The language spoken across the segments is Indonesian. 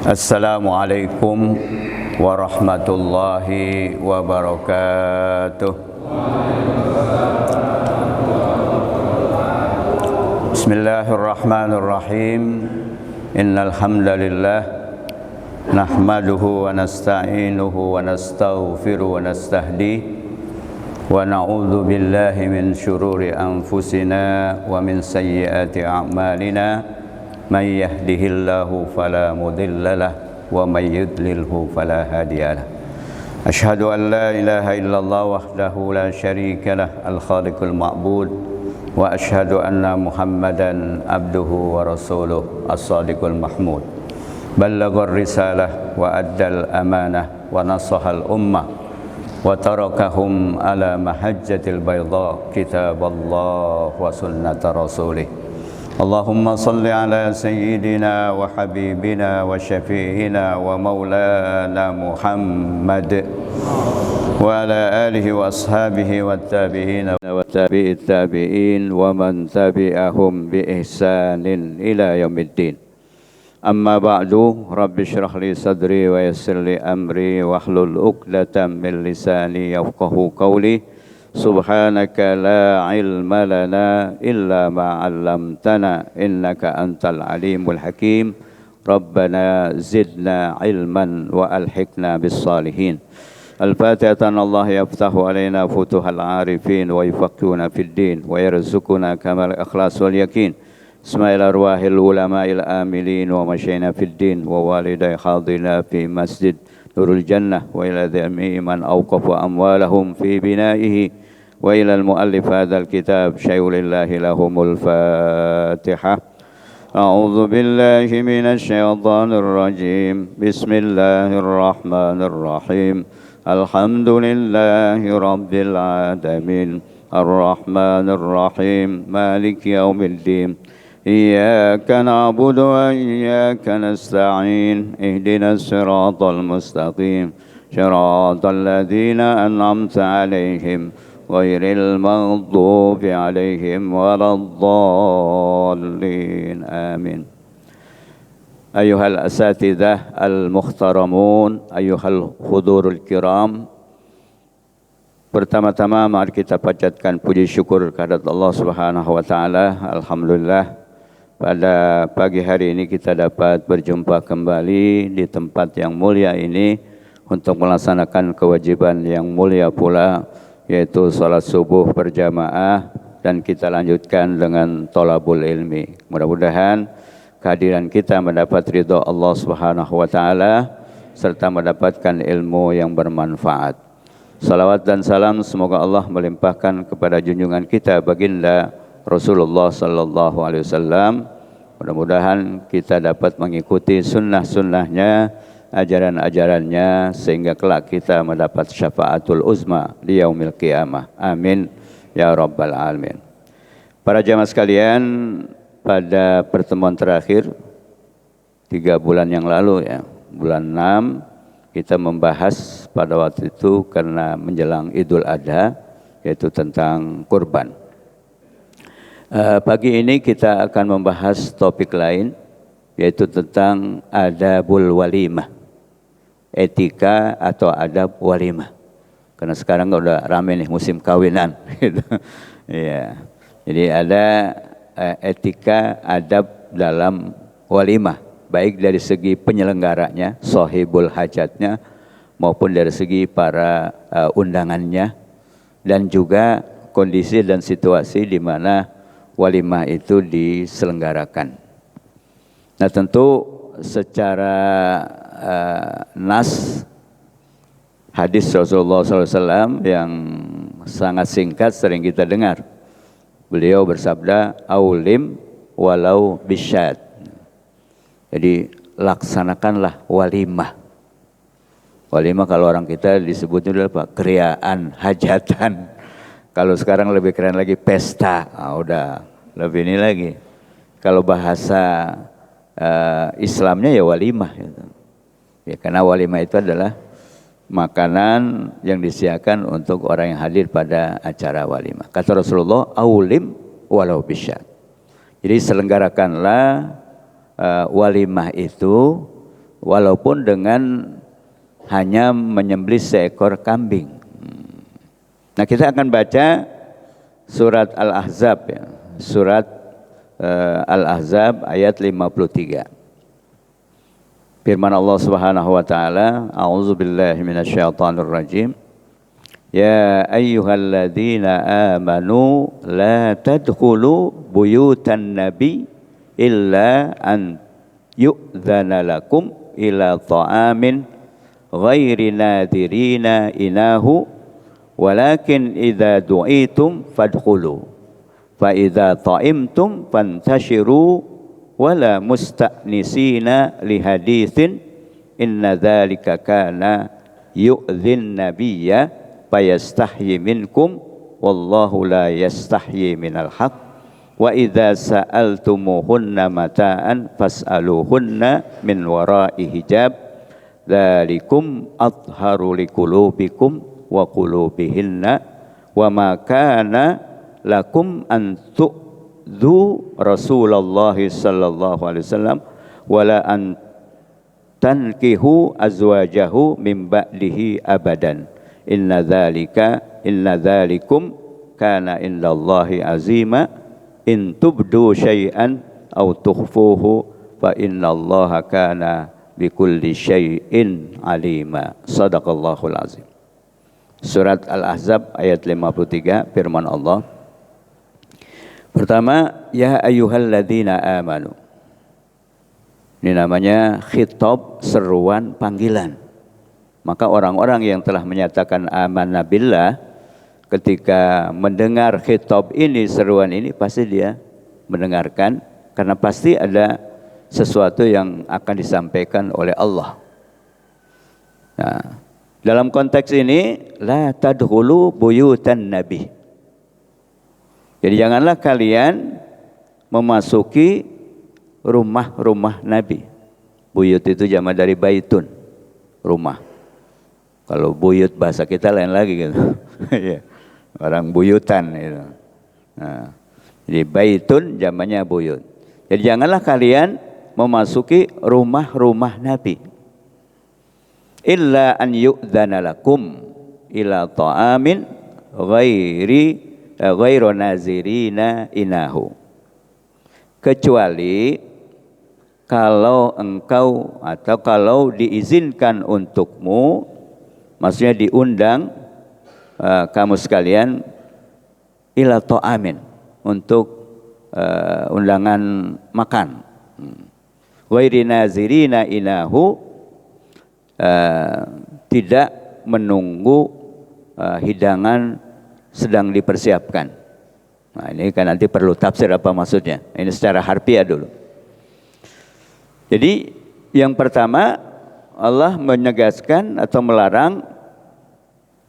Assalamualaikum warahmatullahi wabarakatuh. Bismillahirrahmanirrahim. Innal hamdalillah nahmaduhu wa nasta'inuhu wa nastaghfiruh wa nastahdi wa na'udzu billahi min syururi anfusina wa min sayyiati a'malina. Man yahdihillahu fala mudilla lah wa may yudlilhu fala hadiya lah. Asyhadu an la ilaha illallah wahdahu la syarika lah al-khaliqul ma'bud wa asyhadu anna Muhammadan abduhu wa rasuluh as-sadiqul mahmud. Ballaghar risalah wa addal amanah wa nasahal ummah wa tarakahum ala mahajjatil bayda kitaballah wa sunnata rasulih. Allahumma salli ala sayyidina wa habibina wa syafi'ina wa maulana Muhammad wa ala alihi wa ashabihi wa tabi'ina wa tabi'it tabi'in wa man tabi'ahum bi ihsanin ila yaumiddin. Amma ba'du, rabbi syrah li sadri wa yassir li amri wa hlul uqdatam min lisani yafqahu qawli. Subhanaka la ilma lana illa ma 'allamtana innaka antal alimul hakim. Rabbana zidna ilman wa alhiqna bis salihin. Al-Fatihah. Allah yaftahu alaina futuhal arifin wa yufaqqihuna fid din wa yarzuquna kamal ikhlas wal yakin. Bismillahir arwahil ulama'il amilin wa masyayna fid din wa waliday hadina fi masjid Nurul Jannah wa ila dhami man awqafa amwalahum fi bina'ihi wa ilal muallif hadzal kitab syai'ulillahi lahumul Fatihah. A'udzu billahi minasy syaithanir rajim. Bismillahirrahmanirrahim. Alhamdulillahi rabbil alamin. Arrahmanir rahim. Maliki yaumiddin. Iyyaka na'budu wa iyyaka nasta'in. Ihdinas siratal mustaqim. Siratal ladzina an'amta 'alaihim ghairil maghdubi 'alaihim waladdallin. Amin. Ayuhal asatidzah al-mukhtaramun, ayuhal hudurul kiram. Pertama-tama mari kita panjatkan puji syukur kehadirat Allah Subhanahu wa taala. Alhamdulillah pada pagi hari ini kita dapat berjumpa kembali di tempat yang mulia ini untuk melaksanakan kewajiban yang mulia pula, yaitu salat subuh berjamaah, dan kita lanjutkan dengan thalabul ilmi. Mudah-mudahan kehadiran kita mendapat ridha Allah Subhanahu wa taala serta mendapatkan ilmu yang bermanfaat. Salawat dan salam semoga Allah melimpahkan kepada junjungan kita baginda Rasulullah sallallahu alaihi wasallam. Mudah-mudahan kita dapat mengikuti sunnah-sunnahnya, ajaran-ajarannya, sehingga kelak kita mendapat syafaatul uzma di yaumil qiyamah. Amin ya rabbal alamin. Para jamaah sekalian, pada pertemuan terakhir 3 bulan yang lalu ya, bulan 6, kita membahas pada waktu itu karena menjelang Idul Adha, yaitu tentang kurban. Pagi ini kita akan membahas topik lain, yaitu tentang adabul walimah, etika atau adab walimah. Karena sekarang udah rame nih musim kawinan gitu. Ya. Jadi ada etika adab dalam walimah, baik dari segi penyelenggaranya, sahibul hajatnya, maupun dari segi para undangannya, dan juga kondisi dan situasi di mana walimah itu diselenggarakan. Nah, tentu secara nas hadis Rasulullah SAW yang sangat singkat sering kita dengar. Beliau bersabda, aulim walau bisyad. Jadi laksanakanlah walimah. Walimah kalau orang kita disebutnya adalah apa? Kriaan, hajatan. Kalau sekarang lebih keren lagi pesta. Udah lebih ini lagi. Kalau bahasa Islamnya ya walimah. Gitu. Ya, karena walimah itu adalah makanan yang disediakan untuk orang yang hadir pada acara walimah. Kata Rasulullah, aulim walau bisyad. Jadi selenggarakanlah walimah itu walaupun dengan hanya menyembelih seekor kambing. Nah, kita akan baca surat Al-Ahzab ya. Surat Al-Ahzab ayat 53. Firman Allah Subhanahu wa taala, a'udzubillahi minasyaitonir rajim. Ya ayyuhalladzina amanu la tadkhulu buyutan nabi illa an yu'dzana lakum ila ta'amin ghairi nadirina inahu walakin idza du'itum fadkhulu fa idza ta'imtum fantashiru wala musta'nisina lihaditsin inna dzalika kana yu'dzin nabiyya fayastahyi minkum wallahu la yastahyi minal haqq wa idza sa'altumuhunna mata'an fas'aluhunna min wara'i hijab dzalikum athharu liqulubikum wa qulubihinna wa ma kana lakum an tu'dhu Rasulullah sallallahu alaihi wasallam wala an tankihu azwajahu min ba'dihi abadan inna dzalikum kana indallahi azima in tubdu syai'an aw tukhfuhu fa innallaha kana bikulli syai'in alima. Shadaqallahul azim. Surat Al-Ahzab ayat 53, firman Allah. Pertama, ya ayyuhalladzina amanu. Ini namanya khitab, seruan, panggilan. Maka orang-orang yang telah menyatakan amanna billah, ketika mendengar khitab ini, seruan ini, pasti dia mendengarkan, karena pasti ada sesuatu yang akan disampaikan oleh Allah. Nah, dalam konteks ini, la tadkhulu buyutan nabi. Jadi janganlah kalian memasuki rumah-rumah Nabi. Buyut itu jamak dari baitun, rumah. Kalau buyut bahasa kita lain lagi gitu. Orang buyutan gitu. Nah, jadi baitun jamaknya buyut. Jadi janganlah kalian memasuki rumah-rumah Nabi. Illa an yu'dzana lakum ila ta'amin ghairu nazirina inahu. Kecuali kalau engkau atau kalau diizinkan untukmu, maksudnya diundang kamu sekalian ila ta'amin, untuk undangan makan. Ghairi nazirina inahu, tidak menunggu hidangan sedang dipersiapkan. Nah, ini kan nanti perlu tafsir apa maksudnya. Ini secara harfiah dulu. Jadi yang pertama, Allah menegaskan atau melarang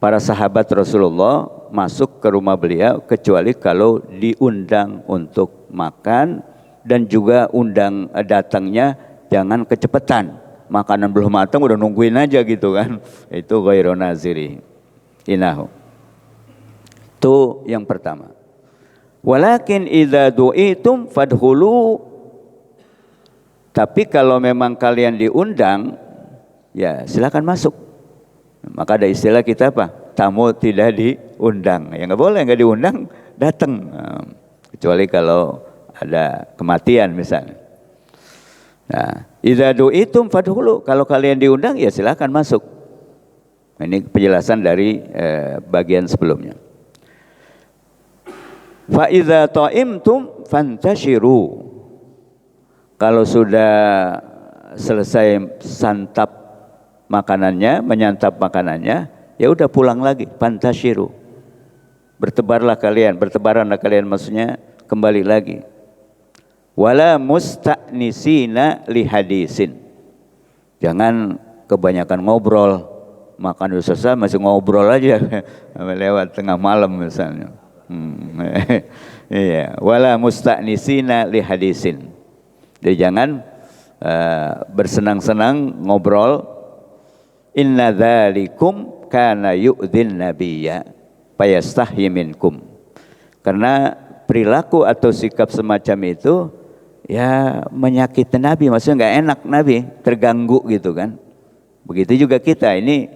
para sahabat Rasulullah masuk ke rumah beliau kecuali kalau diundang untuk makan, dan juga undang datangnya jangan kecepatan. Makanan belum matang udah nungguin aja gitu kan. Itu ghairu naziri inahu. Itu yang pertama. Walakin idza du'itum fadkhulu. Tapi kalau memang kalian diundang, ya silakan masuk. Maka ada istilah kita apa? Tamu tidak diundang. Ya nggak boleh, nggak diundang datang. Kecuali kalau ada kematian misalnya. Nah, idza du'itum fadkhulu. Kalau kalian diundang, ya silakan masuk. Ini penjelasan dari bagian sebelumnya. Fa idza ta'imtum fantashiru. Kalau sudah selesai santap makanannya, menyantap makanannya, ya udah pulang lagi, fantashiru. Bertebarlah kalian, bertebaranlah kalian, maksudnya kembali lagi. Wala musta'nisina lihadisin. Jangan kebanyakan ngobrol. Makan udah selesai masih ngobrol aja lewat tengah malam misalnya. Iya, wala musta'nisina lihadisin. Jadi jangan bersenang-senang ngobrol. Inna dzalikum kana yu'dzin nabiyya fayastahyi minkum. Karena perilaku atau sikap semacam itu ya menyakiti Nabi, maksudnya nggak enak Nabi, terganggu gitu kan. Begitu juga kita ini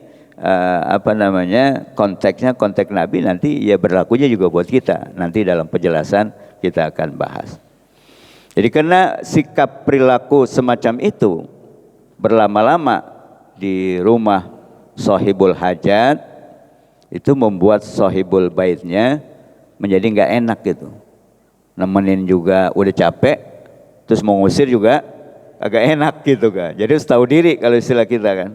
konteksnya konteks Nabi, nanti ya berlakunya juga buat kita. Nanti dalam penjelasan kita akan bahas. Jadi karena sikap perilaku semacam itu berlama-lama di rumah sahibul hajat, itu membuat sahibul baitnya menjadi nggak enak gitu. Nemenin juga udah capek, terus mau ngusir juga agak enak gitu kan. Jadi harus tahu diri kalau istilah kita kan.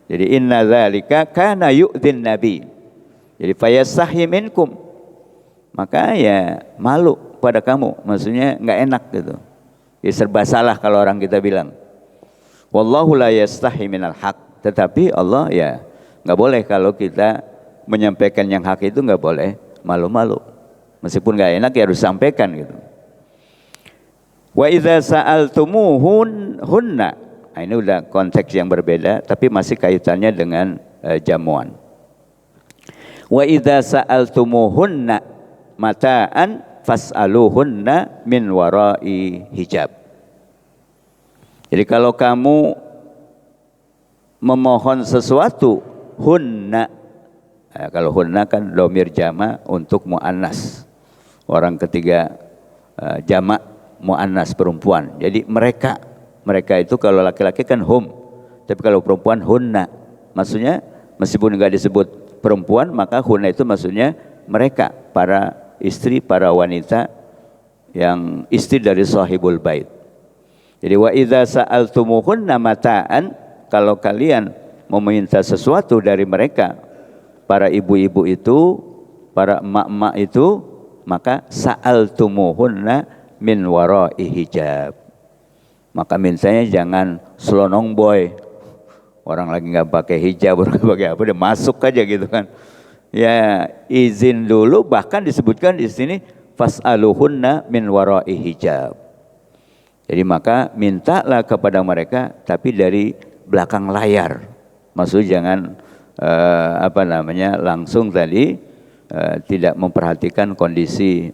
Jadi inna dzalika kana yu'dhin nabi. Jadi fayastahi minkum. Maka ya malu pada kamu, maksudnya nggak enak gitu. Ya serba salah kalau orang kita bilang. Wallahu la yastahi minal haq. Tetapi Allah ya nggak boleh kalau kita menyampaikan yang hak itu nggak boleh malu-malu. Meskipun nggak enak ya harus sampaikan gitu. Wa idza sa'altumuhunna. Nah, ini udah konteks yang berbeda tapi masih kaitannya dengan jamuan. Wa idza sa'altumuhunna mata'an fas'aluhunna min wara'i hijab. Jadi kalau kamu memohon sesuatu, hunna, kalau hunna kan dhamir jama untuk muannas, orang ketiga jama muannas perempuan. Jadi mereka itu kalau laki-laki kan hum, tapi kalau perempuan hunna. Maksudnya meskipun enggak disebut perempuan, maka hunna itu maksudnya mereka, para istri, para wanita yang istri dari sahibul bait. Jadi wa idza sa'altumuhunna mata'an, kalau kalian meminta sesuatu dari mereka, para ibu-ibu itu, para emak-emak itu, maka sa'altumuhunna min wara'i hijab. Maka mintanya jangan selonong boy. Orang lagi nggak pakai hijab, orang nggak pakai apa, dia masuk aja gitu kan. Ya izin dulu, bahkan disebutkan di sini fas'aluhunna min wara'i hijab. Jadi maka mintalah kepada mereka tapi dari belakang layar. Maksudnya jangan langsung tadi tidak memperhatikan kondisi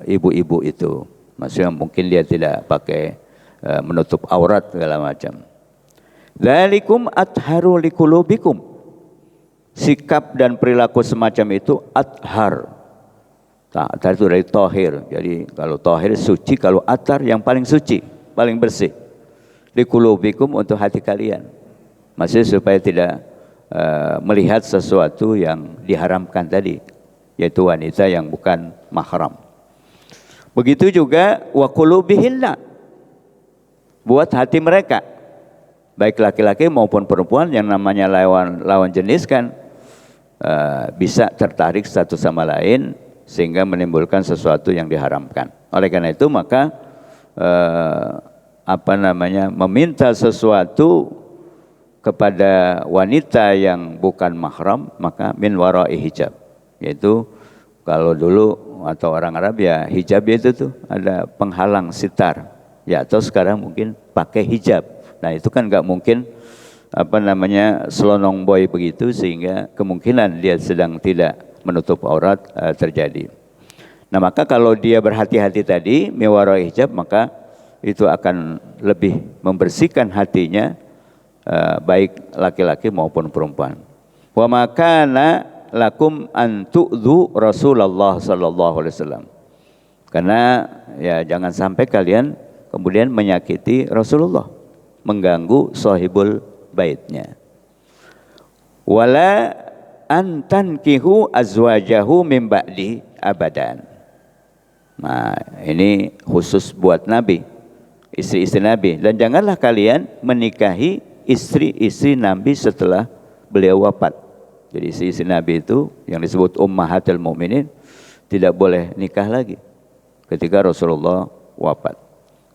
ibu-ibu itu. Maksudnya mungkin dia tidak pakai menutup aurat segala macam. Dzalikum atharu liqulubikum. Sikap dan perilaku semacam itu athar. Athar itu dari tohir. Jadi kalau tohir suci, kalau athar yang paling suci, paling bersih. Liqulubikum untuk hati kalian. Maksudnya supaya tidak melihat sesuatu yang diharamkan tadi, yaitu wanita yang bukan mahram. Begitu juga wa qulubihinna, buat hati mereka, baik laki-laki maupun perempuan yang namanya lawan jenis kan bisa tertarik satu sama lain sehingga menimbulkan sesuatu yang diharamkan. Oleh karena itu maka meminta sesuatu kepada wanita yang bukan mahram, maka min wara'i hijab, yaitu kalau dulu atau orang Arab ya hijab itu tuh ada penghalang sitar. Ya, atau sekarang mungkin pakai hijab. Nah itu kan nggak mungkin selonong boy begitu, sehingga kemungkinan dia sedang tidak menutup aurat terjadi. Nah maka kalau dia berhati-hati tadi miwara hijab, maka itu akan lebih membersihkan hatinya, baik laki-laki maupun perempuan. Wa makana lakum an tu'dhu Rasulullah sallallahu alaihi wasallam. Karena ya jangan sampai kalian kemudian menyakiti Rasulullah, mengganggu sahibul baitnya. Wala antankihu azwajahu min ba'di abadan. Nah, ini khusus buat Nabi, istri-istri Nabi. Dan janganlah kalian menikahi istri-istri Nabi setelah beliau wafat. Jadi istri-istri Nabi itu yang disebut ummahatul mukminin tidak boleh nikah lagi ketika Rasulullah wafat.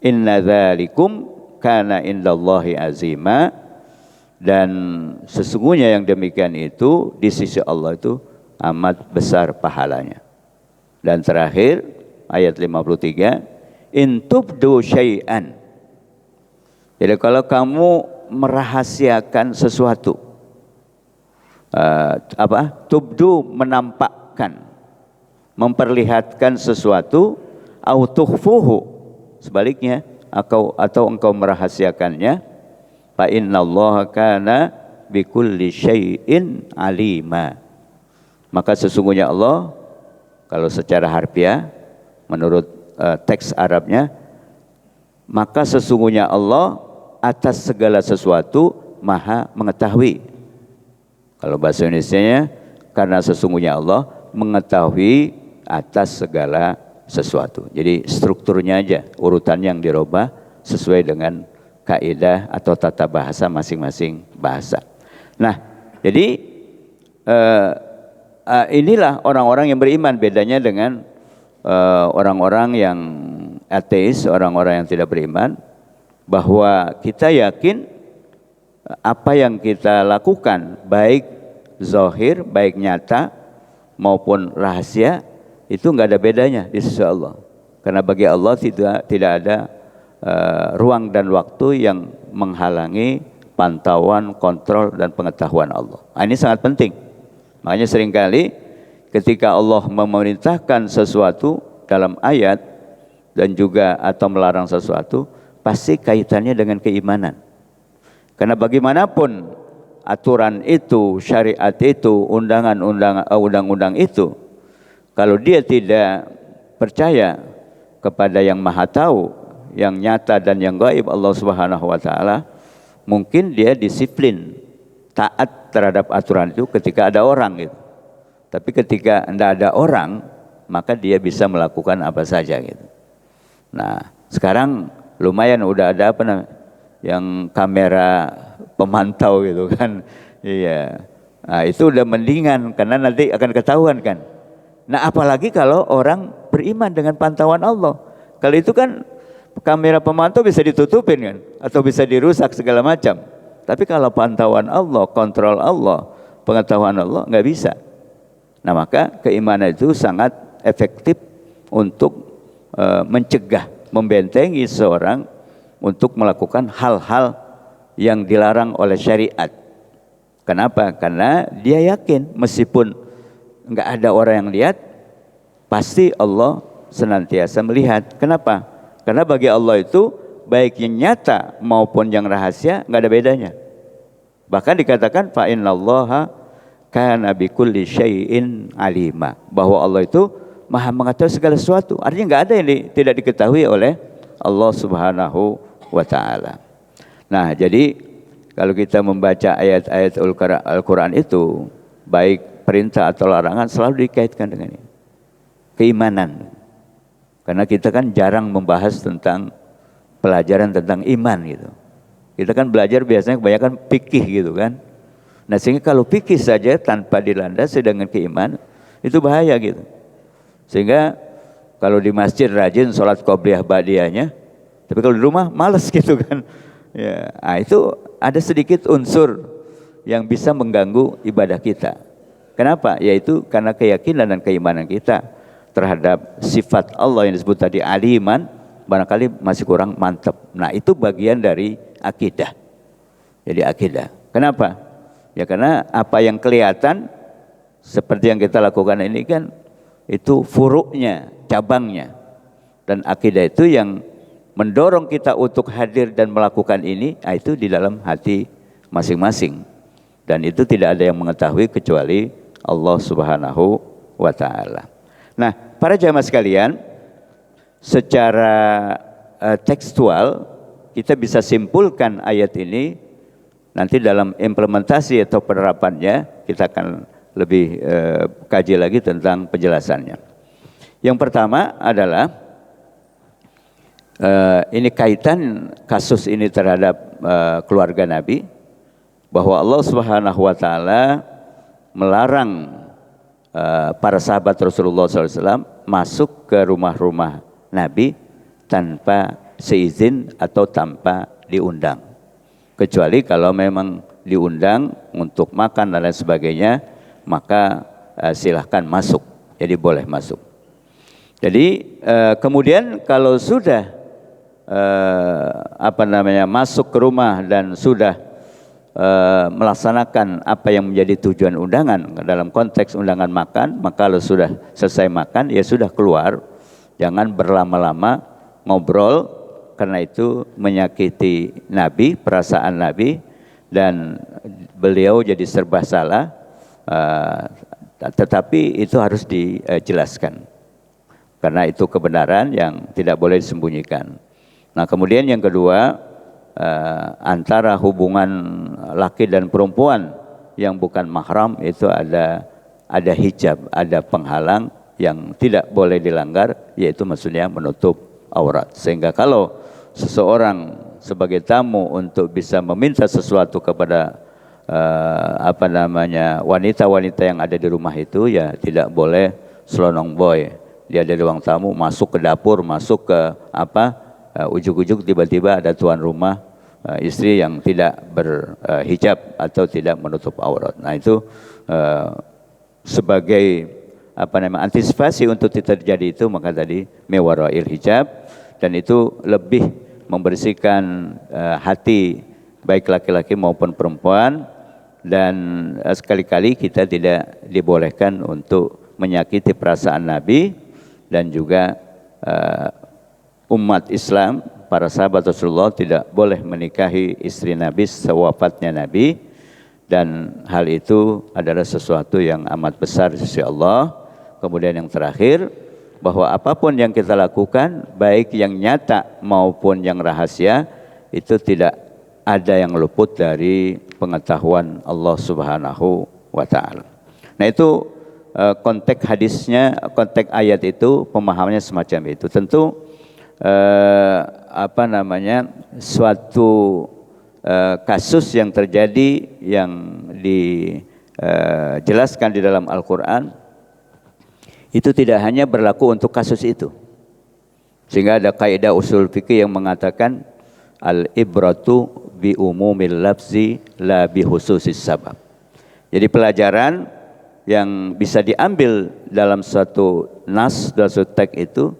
Inna dzalikum kana indallahi azima, dan sesungguhnya yang demikian itu di sisi Allah itu amat besar pahalanya. Dan terakhir ayat 53, in tubdu syai'an. Jadi kalau kamu merahasiakan sesuatu, tubdu menampakkan, memperlihatkan sesuatu, au tukhfuhu, sebaliknya atau engkau merahasiakannya, fa innallaha kana bikulli syai'in alima. Maka sesungguhnya Allah, kalau secara harfiah menurut teks Arabnya, maka sesungguhnya Allah atas segala sesuatu maha mengetahui. Kalau bahasa Indonesianya, karena sesungguhnya Allah mengetahui atas segala sesuatu. Jadi strukturnya aja, urutan yang dirubah sesuai dengan kaidah atau tata bahasa masing-masing bahasa. Nah, jadi inilah orang-orang yang beriman, bedanya dengan orang-orang yang ateis, orang-orang yang tidak beriman, bahwa kita yakin apa yang kita lakukan, baik zahir, baik nyata maupun rahasia, itu nggak ada bedanya di sisi Allah. Karena bagi Allah tidak ada ruang dan waktu yang menghalangi pantauan, kontrol dan pengetahuan Allah. Nah, ini sangat penting. Makanya seringkali ketika Allah memerintahkan sesuatu dalam ayat dan juga atau melarang sesuatu, pasti kaitannya dengan keimanan. Karena bagaimanapun aturan itu, syariat itu, undang-undang itu, kalau dia tidak percaya kepada yang maha tahu, yang nyata dan yang gaib, Allah Subhanahu wa taala, mungkin dia disiplin taat terhadap aturan itu ketika ada orang gitu. Tapi ketika tidak ada orang, maka dia bisa melakukan apa saja gitu. Nah, sekarang lumayan udah ada apa namanya, yang kamera pemantau gitu kan. Iya. Nah, itu udah mendingan karena nanti akan ketahuan kan. Nah, apalagi kalau orang beriman dengan pantauan Allah. Kalau itu kan kamera pemantau bisa ditutupin kan, atau bisa dirusak segala macam. Tapi kalau pantauan Allah, kontrol Allah, pengetahuan Allah nggak bisa. Nah, maka keimanan itu sangat efektif untuk mencegah, membentengi seorang untuk melakukan hal-hal yang dilarang oleh syariat. Kenapa? Karena dia yakin meskipun nggak ada orang yang lihat, pasti Allah senantiasa melihat. Kenapa? Karena bagi Allah itu baik yang nyata maupun yang rahasia nggak ada bedanya. Bahkan dikatakan fa innallaha kana bikulli syai'in alima, bahwa Allah itu maha mengetahui segala sesuatu. Artinya nggak ada yang tidak diketahui oleh Allah Subhanahu wa ta'ala. Nah, jadi kalau kita membaca ayat-ayat Al-Quran itu, baik perintah atau larangan, selalu dikaitkan dengan ini, keimanan. Karena kita kan jarang membahas tentang pelajaran tentang iman gitu. Kita kan belajar biasanya kebanyakan fikih gitu kan. Nah, sehingga kalau fikih saja tanpa dilandasi dengan keimanan, itu bahaya gitu. Sehingga kalau di masjid rajin sholat qobliyah ba'diyahnya, tapi kalau di rumah malas gitu kan. Ya, nah itu ada sedikit unsur yang bisa mengganggu ibadah kita. Kenapa? Yaitu karena keyakinan dan keimanan kita terhadap sifat Allah yang disebut tadi aliman, barangkali masih kurang mantap. Nah, itu bagian dari akidah. Jadi akidah. Kenapa? Ya karena apa yang kelihatan seperti yang kita lakukan ini kan itu furuknya, cabangnya. Dan akidah itu yang mendorong kita untuk hadir dan melakukan ini, itu di dalam hati masing-masing. Dan itu tidak ada yang mengetahui kecuali Allah Subhanahu wa ta'ala. Nah, para jamaah sekalian, secara tekstual kita bisa simpulkan ayat ini. Nanti dalam implementasi atau penerapannya kita akan lebih kaji lagi tentang penjelasannya. Yang pertama adalah ini kaitan kasus ini terhadap keluarga Nabi, bahwa Allah Subhanahu wa ta'ala melarang para sahabat Rasulullah SAW masuk ke rumah-rumah Nabi tanpa seizin atau tanpa diundang. Kecuali kalau memang diundang untuk makan dan lain sebagainya, maka silahkan masuk, jadi boleh masuk. Jadi kemudian kalau sudah masuk ke rumah dan sudah melaksanakan apa yang menjadi tujuan undangan, dalam konteks undangan makan, maka kalau sudah selesai makan ya sudah keluar, jangan berlama-lama ngobrol, karena itu menyakiti Nabi, perasaan Nabi, dan beliau jadi serba salah. Tetapi itu harus dijelaskan, karena itu kebenaran yang tidak boleh disembunyikan. Nah, kemudian yang kedua, antara hubungan laki dan perempuan yang bukan mahram itu ada hijab, ada penghalang yang tidak boleh dilanggar, yaitu maksudnya menutup aurat. Sehingga kalau seseorang sebagai tamu untuk bisa meminta sesuatu kepada wanita-wanita yang ada di rumah itu, ya tidak boleh selonong boy. Dia ada di ruang tamu, masuk ke dapur, masuk ke ujuk-ujuk tiba-tiba ada tuan rumah, istri yang tidak berhijab atau tidak menutup aurat. Nah, itu sebagai antisipasi untuk tidak terjadi itu, maka tadi mewarail hijab, dan itu lebih membersihkan hati baik laki-laki maupun perempuan. Dan sekali-kali kita tidak dibolehkan untuk menyakiti perasaan Nabi, dan juga umat Islam, para sahabat Rasulullah tidak boleh menikahi istri Nabi sewafatnya Nabi. Dan hal itu adalah sesuatu yang amat besar di sisi Allah. Kemudian yang terakhir, bahwa apapun yang kita lakukan, baik yang nyata maupun yang rahasia, itu tidak ada yang luput dari pengetahuan Allah Subhanahu wa Ta'ala. Nah, itu konteks hadisnya, konteks ayat itu pemahamannya semacam itu. Tentu suatu kasus yang terjadi yang dijelaskan di dalam Al-Quran itu tidak hanya berlaku untuk kasus itu, sehingga ada kaidah usul fikih yang mengatakan al-ibratu bi umumil lafzi la bi khususis sabab. Jadi pelajaran yang bisa diambil dalam suatu nas, dalam suatu teks itu,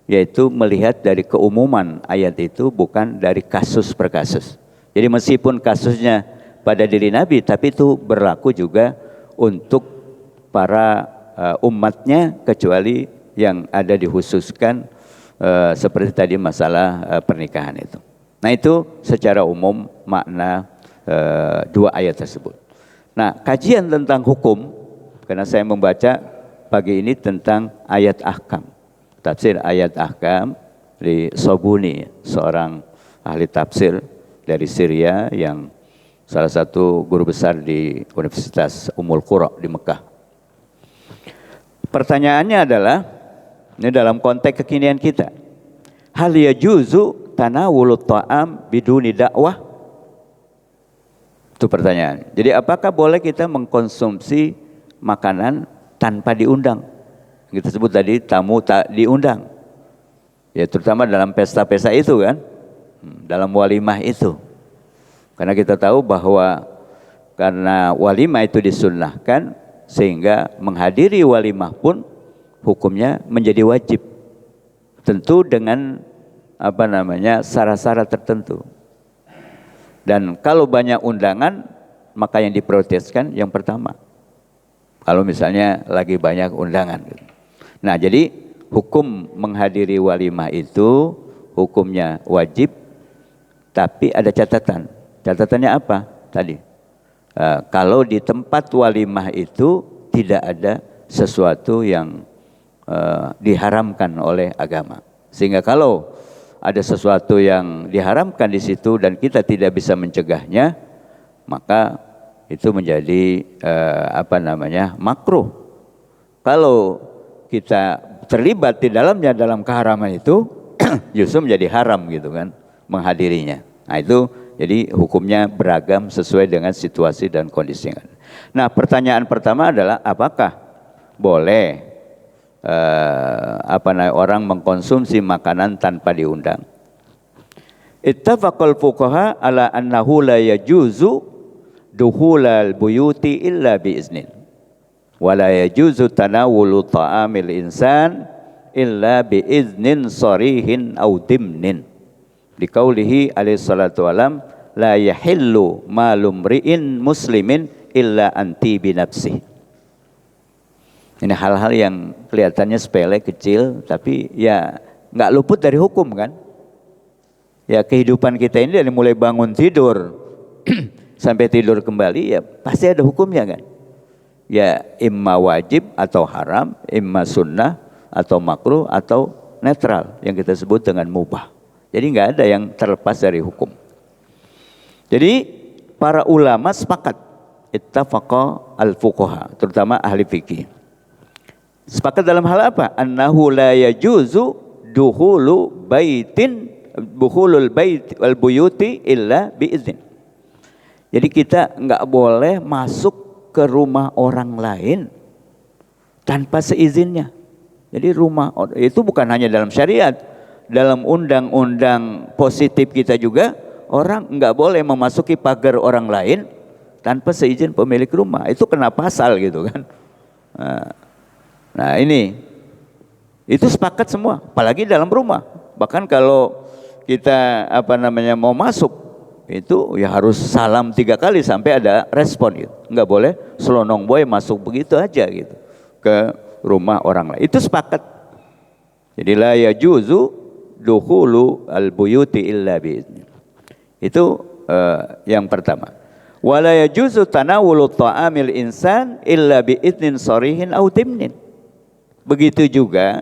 yaitu melihat dari keumuman ayat itu, bukan dari kasus per kasus. Jadi meskipun kasusnya pada diri Nabi, tapi itu berlaku juga untuk para umatnya, kecuali yang ada dikhususkan seperti tadi masalah pernikahan itu. Nah, itu secara umum makna dua ayat tersebut. Nah, kajian tentang hukum, karena saya membaca pagi ini tentang ayat ahkam, tafsir ayat ahkam di Sobuni, seorang ahli tafsir dari Syria yang salah satu guru besar di Universitas Ummul Qura di Mekah. Pertanyaannya adalah, ini dalam konteks kekinian kita, hal yajuzu tanawulut ta'am biduni dakwah? Itu pertanyaan. Jadi apakah boleh kita mengkonsumsi makanan tanpa diundang? Kita sebut tadi tamu tak diundang. Ya, terutama dalam pesta-pesta itu kan, dalam walimah itu. Karena kita tahu bahwa karena walimah itu disunnahkan, sehingga menghadiri walimah pun hukumnya menjadi wajib. Tentu dengan syarat-syarat tertentu. Dan kalau banyak undangan, maka yang diprioritaskan yang pertama. Kalau misalnya lagi banyak undangan. Nah, jadi hukum menghadiri walimah itu hukumnya wajib, tapi ada catatan. Catatannya apa? Tadi, kalau di tempat walimah itu tidak ada sesuatu yang diharamkan oleh agama. Sehingga kalau ada sesuatu yang diharamkan di situ dan kita tidak bisa mencegahnya, maka itu menjadi makruh. Kalau kita terlibat di dalamnya, dalam keharaman itu, justru menjadi haram gitu kan menghadirinya. Nah, itu jadi hukumnya beragam sesuai dengan situasi dan kondisi. Nah, pertanyaan pertama adalah apakah boleh orang mengkonsumsi makanan tanpa diundang? Ittafaqal fuqaha ala annahu la yajuzu dukhulal buyuti illa biiznin wa la yajuzu tanawulu ta'amil insan illa biiznin sarihin aw dimnin. Liqaulihi alaihi salatu wasalam la yahillu malum ri'in muslimin illa anti binafsihi. Ini hal-hal yang kelihatannya sepele, kecil, tapi ya nggak luput dari hukum kan. Ya kehidupan kita ini dari mulai bangun tidur sampai tidur kembali ya pasti ada hukumnya kan. Ya imma wajib atau haram, imma sunnah atau makruh atau netral yang kita sebut dengan mubah. Jadi nggak ada yang terlepas dari hukum. Jadi para ulama sepakat, ittafaqa al-fuqaha, terutama ahli fikih. Sepakat dalam hal apa? Annahu la yajuzu dukhulul bait wal buyuti illa biizin. Jadi kita nggak boleh masuk ke rumah orang lain tanpa seizinnya. Jadi rumah itu bukan hanya dalam syariat, dalam undang-undang positif kita juga orang nggak boleh memasuki pagar orang lain tanpa seizin pemilik rumah. Itu kena pasal gitu kan. Nah ini itu sepakat semua, apalagi dalam rumah. Bahkan kalau kita mau masuk itu ya harus salam 3 kali sampai ada respon gitu. Nggak boleh selonong boy masuk begitu aja gitu ke rumah orang lain. Itu sepakat. Jadi la yajuzu dukhulu al-buyuti illa biizni. Itu yang pertama. Wala yajuzu tanawulu ta'amil insan illa biiznin sharihin aw dimnin. Begitu juga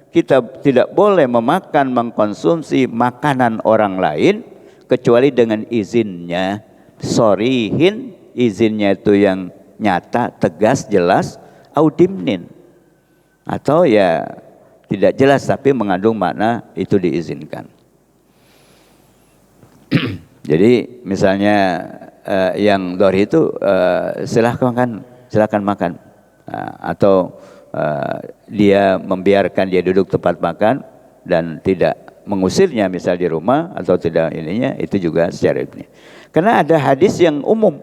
kita tidak boleh memakan, mengkonsumsi makanan orang lain kecuali dengan izinnya. Sharihin, izinnya itu yang nyata, tegas, jelas, aw dimnin. Atau ya tidak jelas tapi mengandung makna itu diizinkan. Jadi misalnya yang dori itu silakan makan. Atau dia membiarkan dia duduk tempat makan dan tidak mengusirnya misal di rumah atau tidak ininya, itu juga secara ini. Karena ada hadis yang umum.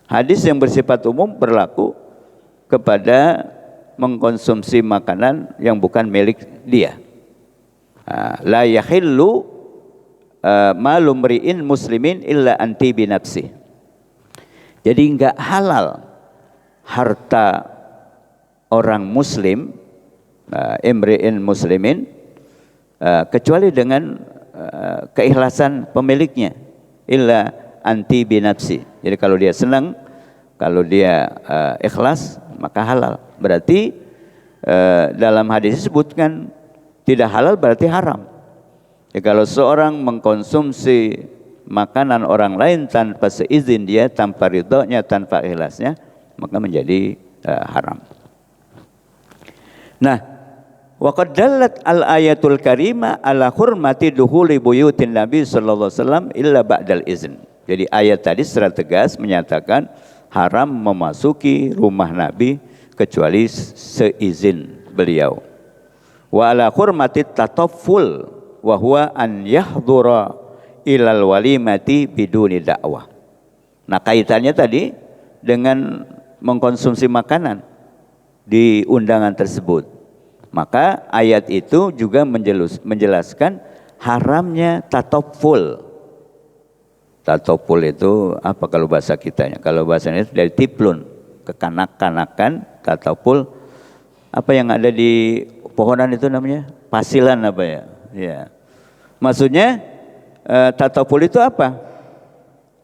Hadis yang bersifat umum berlaku kepada mengkonsumsi makanan yang bukan milik dia. La yahillu malu mri'in muslimin illa anti binafsi. Jadi enggak halal harta orang muslim, imri'in muslimin, kecuali dengan keikhlasan pemiliknya, illa anti binafsi. Jadi kalau dia senang, kalau dia ikhlas, maka halal. Berarti dalam hadis disebutkan tidak halal berarti haram. Ya, kalau seorang mengkonsumsi makanan orang lain tanpa seizin dia, tanpa ridhonya, tanpa ikhlasnya, maka menjadi haram. Nah, wa qad dallat al-ayatul karimah ala hurmati dukhuli buyutin Nabi sallallahu alaihi wasallam illa ba'dal izn. Jadi ayat tadi secara tegas menyatakan haram memasuki rumah Nabi kecuali seizin beliau. Wa ala hurmati tatafful wa huwa an yahdura ilal walimati biduni dakwah. Nah, kaitannya tadi dengan mengkonsumsi makanan di undangan tersebut. Maka ayat itu juga menjelaskan haramnya tatafful. Tatafful itu apa kalau bahasa kitanya? Kalau bahasanya itu dari tiplun, kekanak-kanakan, tatafful. Apa yang ada di pohonan itu namanya? Pasilan apa ya? Ya. Maksudnya tatafful itu apa?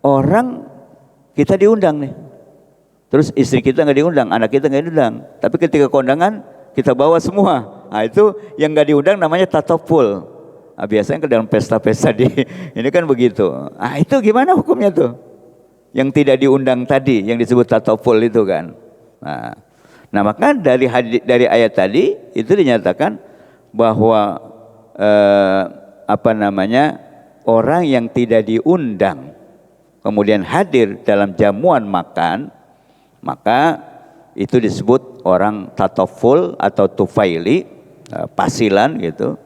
Orang kita diundang nih. Terus istri kita nggak diundang, anak kita nggak diundang. Tapi ketika kondangan kita bawa semua. Nah, itu yang nggak diundang namanya tatafful. Nah, biasanya ke dalam pesta-pesta di ini kan begitu. Ah, itu gimana hukumnya tuh? Yang tidak diundang tadi, yang disebut tatafful itu kan. Nah maka dari ayat tadi itu dinyatakan bahwa orang yang tidak diundang kemudian hadir dalam jamuan makan, maka itu disebut orang tatafful atau tufaili, pasilan gitu.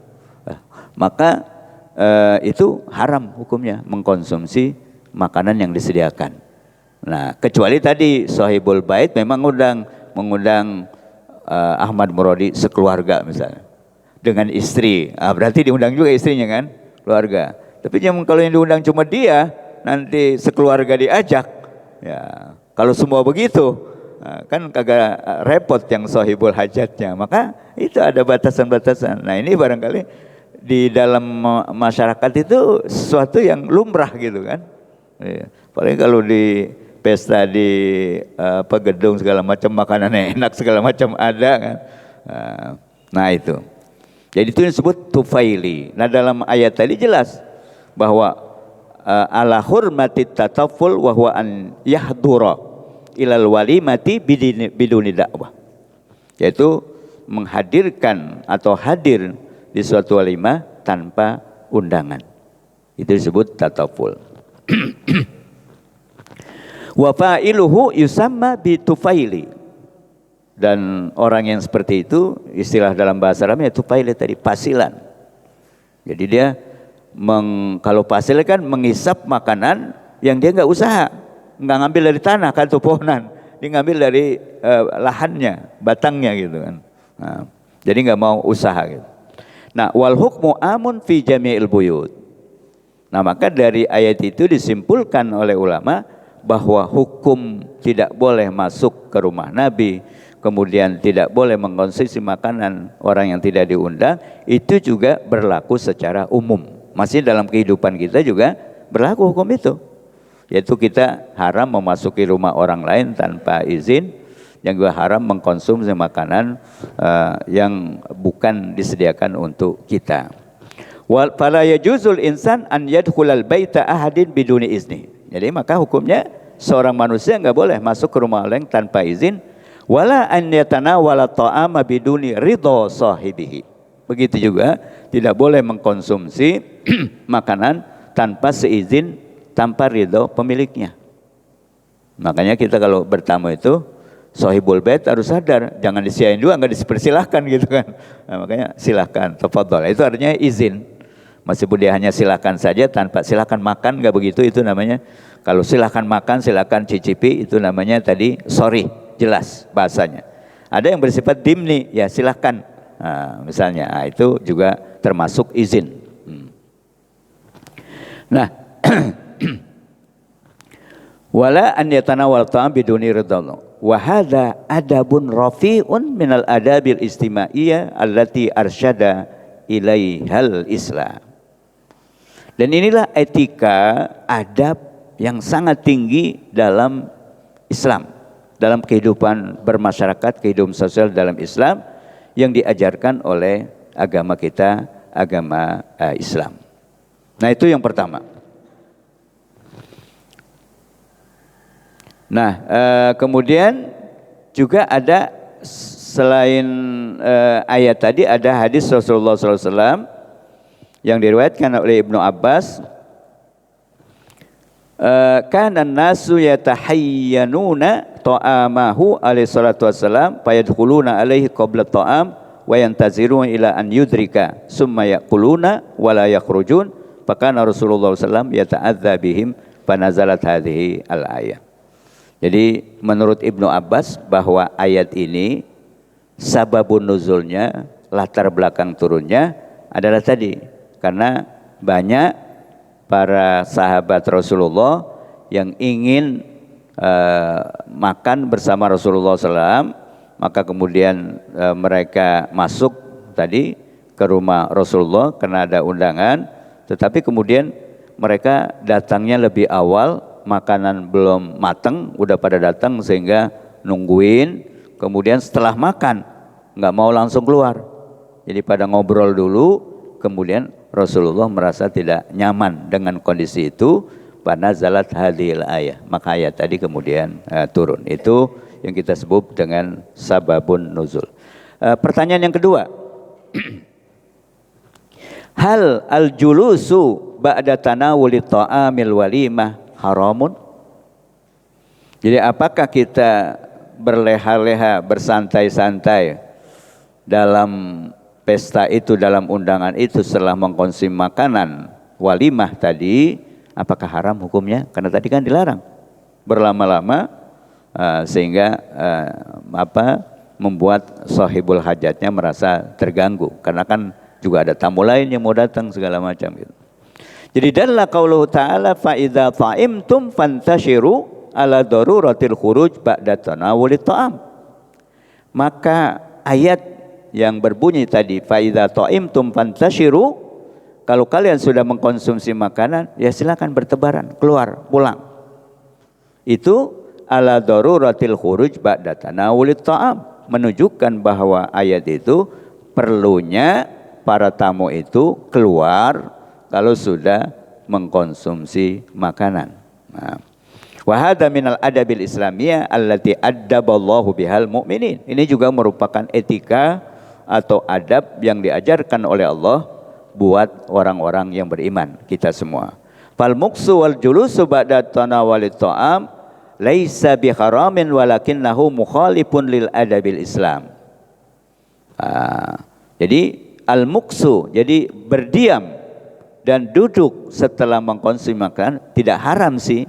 Maka itu haram hukumnya mengkonsumsi makanan yang disediakan. Nah, kecuali tadi sahibul bait memang mengundang Ahmad Muradi sekeluarga misalnya dengan istri. Berarti diundang juga istrinya kan, keluarga. Tapi kalau yang diundang cuma dia, nanti sekeluarga diajak. Ya, kalau semua begitu, Kan kagak repot yang sahibul hajatnya. Maka itu ada batasan-batasan. Nah ini barangkali di dalam masyarakat itu sesuatu yang lumrah gitu kan. Paling kalau di pesta di gedung segala macam makanan enak segala macam ada kan. Nah itu. Jadi itu disebut tufaili. Nah dalam ayat tadi jelas bahwa ala hurmati tataful wa huwa an yahdura ilal walimati biduni dakwah, yaitu menghadirkan atau hadir di suatu walimah tanpa undangan. Itu disebut tataful. Wa fa'iluhu yusamma bitufaili. Dan orang yang seperti itu istilah dalam bahasa Arabnya tufaili tadi pasilan. Jadi dia kalau pasil kan mengisap makanan yang dia enggak usaha. Nggak ngambil dari tanah kan tuh pohonan, dia ngambil dari lahannya, batangnya gitu kan. Nah, jadi nggak mau usaha gitu. Nah, wal hukmu amun fi jami'il buyut. Nah, maka dari ayat itu disimpulkan oleh ulama bahwa hukum tidak boleh masuk ke rumah Nabi, kemudian tidak boleh mengkonsumsi makanan orang yang tidak diundang, itu juga berlaku secara umum. Masih dalam kehidupan kita juga berlaku hukum itu. Yaitu kita haram memasuki rumah orang lain tanpa izin, yang juga haram mengkonsumsi makanan yang bukan disediakan untuk kita. Wal fala yajuzul insan an yadkhulal baita ahadin biduni izni. Jadi maka hukumnya seorang manusia enggak boleh masuk ke rumah orang tanpa izin, wala an yatanawala ta'ama biduni ridha sahibihi. Begitu juga tidak boleh mengkonsumsi makanan tanpa seizin, tanpa ridho pemiliknya. Makanya kita kalau bertamu itu sahibul bait harus sadar, jangan disiain juga, enggak dipersilahkan gitu kan. Nah, makanya silahkan, tafadhol. Itu artinya izin. Meskipun dia hanya silahkan saja tanpa silahkan makan, enggak begitu, itu namanya. Kalau silahkan makan, silahkan cicipi, itu namanya tadi sorry, jelas bahasanya. Ada yang bersifat dimni, ya silahkan. Nah, misalnya, itu juga termasuk izin. Nah, wala an yatanawal ta'am biduni ridha. Wa hadza adabun rafi'un minal adabil istimaiyah allati arsyada ilaihal Islam. Dan inilah etika adab yang sangat tinggi dalam Islam, dalam kehidupan bermasyarakat, kehidupan sosial dalam Islam yang diajarkan oleh agama kita, agama Islam. Nah, itu yang pertama. Nah, kemudian juga ada selain ayat tadi ada hadis Rasulullah SAW yang diriwayatkan oleh Ibnu Abbas. Kana nasu yatahayyanuna ta'amahu alaihi salatu wassalam fayadkhuluna alaihi qabla ta'am wa yantaziruna ila an yudrika summa yaquluna wa la yakhrujun fakana Rasulullah SAW yata'adza bihim fanazalat hadhihi al-ayah. Jadi menurut Ibnu Abbas bahwa ayat ini sababun nuzulnya, latar belakang turunnya adalah tadi karena banyak para sahabat Rasulullah yang ingin makan bersama Rasulullah SAW, maka kemudian mereka masuk tadi ke rumah Rasulullah karena ada undangan, tetapi kemudian mereka datangnya lebih awal, makanan belum matang, udah pada datang sehingga nungguin, kemudian setelah makan nggak mau langsung keluar, jadi pada ngobrol dulu, kemudian Rasulullah merasa tidak nyaman dengan kondisi itu, panazalat hadhil ayah, maka ayat tadi kemudian turun. Itu yang kita sebut dengan sababun nuzul. Pertanyaan yang kedua, hal al-julusu ba'da tanawuli ta'amil walimah haramun? Jadi apakah kita berleha-leha, bersantai-santai dalam pesta itu, dalam undangan itu setelah mengkonsumsi makanan walimah tadi, apakah haram hukumnya? Karena tadi kan dilarang berlama-lama sehingga membuat sahibul hajatnya merasa terganggu, karena kan juga ada tamu lain yang mau datang segala macam gitu. Jadi dalla qauluhu ta'ala fa idza ta'imtum fantashiru, ala daruratil khuruj ba'da tanawulit ta'am. Maka ayat yang berbunyi tadi fa idza ta'imtum fantashiru, kalau kalian sudah mengkonsumsi makanan ya silakan bertebaran, keluar, pulang. Itu ala daruratil khuruj ba'da tanawulit ta'am, menunjukkan bahwa ayat itu perlunya para tamu itu keluar kalau sudah mengkonsumsi makanan. Nah, wa hadza minal adabil islamiyah allati addaballahu bihal mu'minin. Ini juga merupakan etika atau adab yang diajarkan oleh Allah buat orang-orang yang beriman, kita semua. Fal muqsu wal julusu ba'da tanawalit ta'am laisa bi haramin walakinnahu mukhalifun lil adabil Islam. Jadi al muqsu, jadi berdiam dan duduk setelah mengkonsumsi makanan tidak haram sih.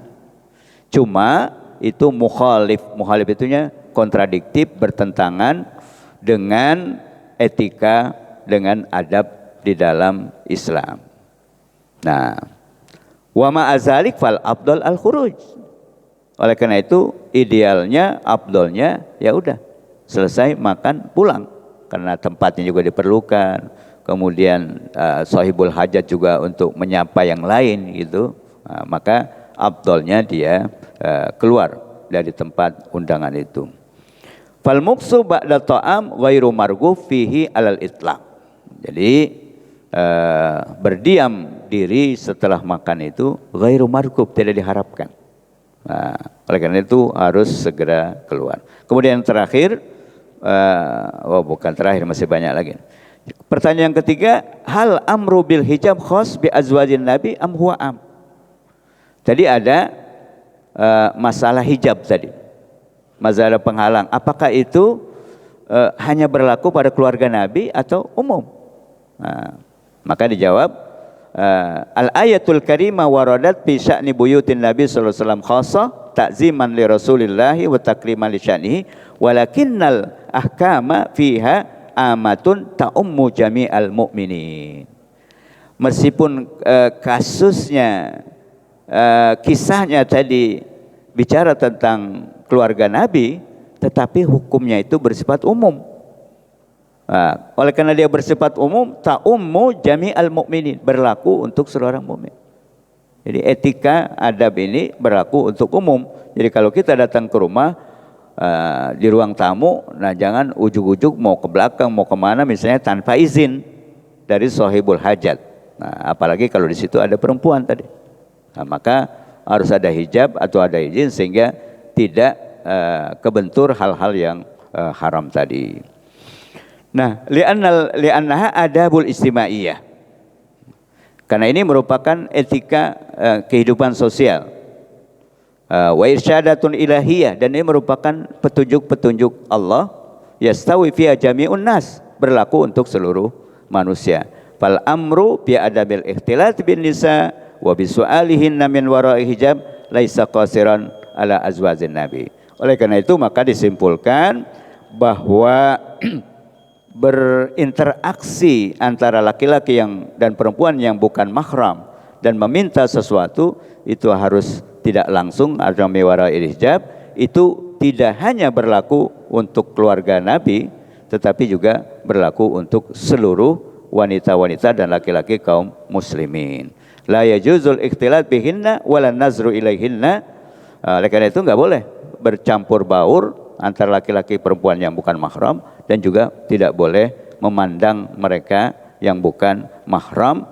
Cuma itu mukhalif. Mukhalif itunya kontradiktif, bertentangan dengan etika, dengan adab di dalam Islam. Nah, wa ma'azalik fal afdal al khuruj. Oleh karena itu idealnya, afdalnya ya udah selesai makan pulang, karena tempatnya juga diperlukan. Kemudian sahibul hajat juga untuk menyapa yang lain gitu. Maka afdalnya dia keluar dari tempat undangan itu. Fal muqsu ba'da ta'am ghairu marghub fihi alal itlaq. Jadi berdiam diri setelah makan itu ghairu marghub, tidak diharapkan. Oleh karena itu harus segera keluar. Kemudian yang terakhir, bukan terakhir, masih banyak lagi. Pertanyaan yang ketiga, hal amru bil hijab khas bi azwajin nabi am huwa am? Tadi ada masalah hijab tadi, masalah penghalang. Apakah itu hanya berlaku pada keluarga Nabi atau umum? Maka dijawab, al ayatul karimah waradat fi sya'ni buyutin Nabi sallallahu alaihi wasallam khassa ta'ziman li Rasulillahi wa takriman li sya'nihi walakinnal ahkama fiha amatun ta'ummu jami'al mu'minin. Meskipun kasusnya, kisahnya tadi bicara tentang keluarga Nabi, tetapi hukumnya itu bersifat umum. Oleh karena dia bersifat umum, ta'ummu jami'al mu'minin, berlaku untuk seluruh mukmin. Jadi etika adab ini berlaku untuk umum. Jadi kalau kita datang ke rumah, di ruang tamu, nah jangan ujuk-ujuk mau ke belakang, mau kemana misalnya tanpa izin dari sahibul hajat. Nah, apalagi kalau di situ ada perempuan tadi. Nah, maka harus ada hijab atau ada izin sehingga tidak kebentur hal-hal yang haram tadi. Nah, li'annaha adabul istimaiyah. Karena ini merupakan etika kehidupan sosial. Wa irsyadatun ilahiyah, dan ini merupakan petunjuk-petunjuk Allah, yastawi fiha jami'un nas, berlaku untuk seluruh manusia. Fal amru bi adabil ikhtilat bin nisa wa bi su'alihinna min wara'i hijab laisa qasiran ala azwajin nabi. Oleh karena itu maka disimpulkan bahwa berinteraksi antara laki-laki dan perempuan yang bukan mahram dan meminta sesuatu itu harus tidak langsung ada mewara hijab. Itu tidak hanya berlaku untuk keluarga Nabi, tetapi juga berlaku untuk seluruh wanita-wanita dan laki-laki kaum muslimin. La yajuzul ikhtilat bihinna wala nazru ilaihinna. Oleh karena itu enggak boleh bercampur baur antara laki-laki perempuan yang bukan mahram, dan juga tidak boleh memandang mereka yang bukan mahram,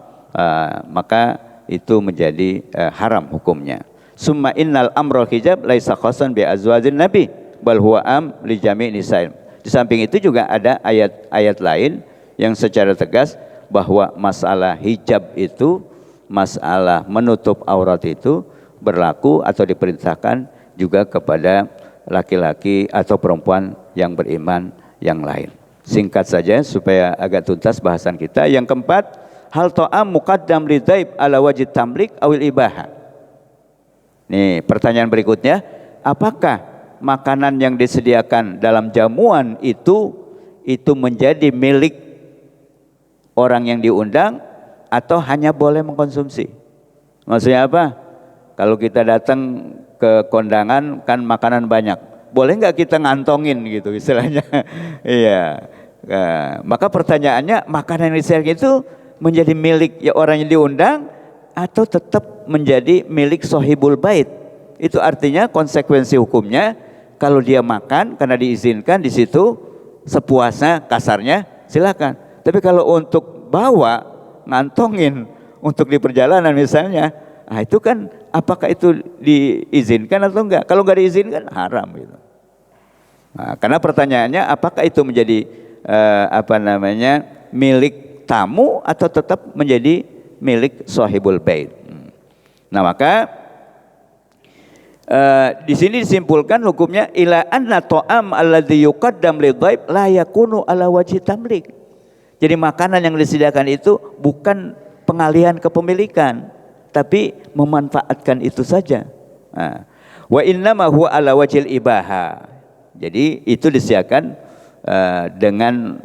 maka itu menjadi haram hukumnya. Summa innal amra hijab laisa khassan bi azwajin nabi bal huwa am li jami' nisa'il. Di samping itu juga ada ayat-ayat lain yang secara tegas bahwa masalah hijab itu, masalah menutup aurat itu berlaku atau diperintahkan juga kepada laki-laki atau perempuan yang beriman yang lain. Singkat saja supaya agak tuntas bahasan kita. Yang keempat, hal ta'am muqaddam li dhaib ala wajib tamlik awil ibaha. Nih pertanyaan berikutnya, apakah makanan yang disediakan dalam jamuan itu menjadi milik orang yang diundang atau hanya boleh mengkonsumsi? Maksudnya apa? Kalau kita datang ke kondangan kan makanan banyak, boleh nggak kita ngantongin gitu istilahnya. Iya. Maka pertanyaannya, makanan yang disediakan itu menjadi milik ya orang yang diundang atau tetap menjadi milik sohibul bait? Itu artinya konsekuensi hukumnya kalau dia makan karena diizinkan di situ sepuasnya kasarnya silakan. Tapi kalau untuk bawa ngantongin untuk di perjalanan misalnya, nah itu kan apakah itu diizinkan atau enggak? Kalau enggak diizinkan haram gitu. Nah, karena pertanyaannya apakah itu menjadi milik tamu atau tetap menjadi milik sahibul bait. Nah, maka di sini disimpulkan hukumnya ila anna ta'am alladzi yuqaddam lidhaib la yakunu ala wajhi tamlik. Jadi makanan yang disediakan itu bukan pengalihan kepemilikan, tapi memanfaatkan itu saja. Wa innama huwa ala wajhil ibaha. Jadi itu disediakan dengan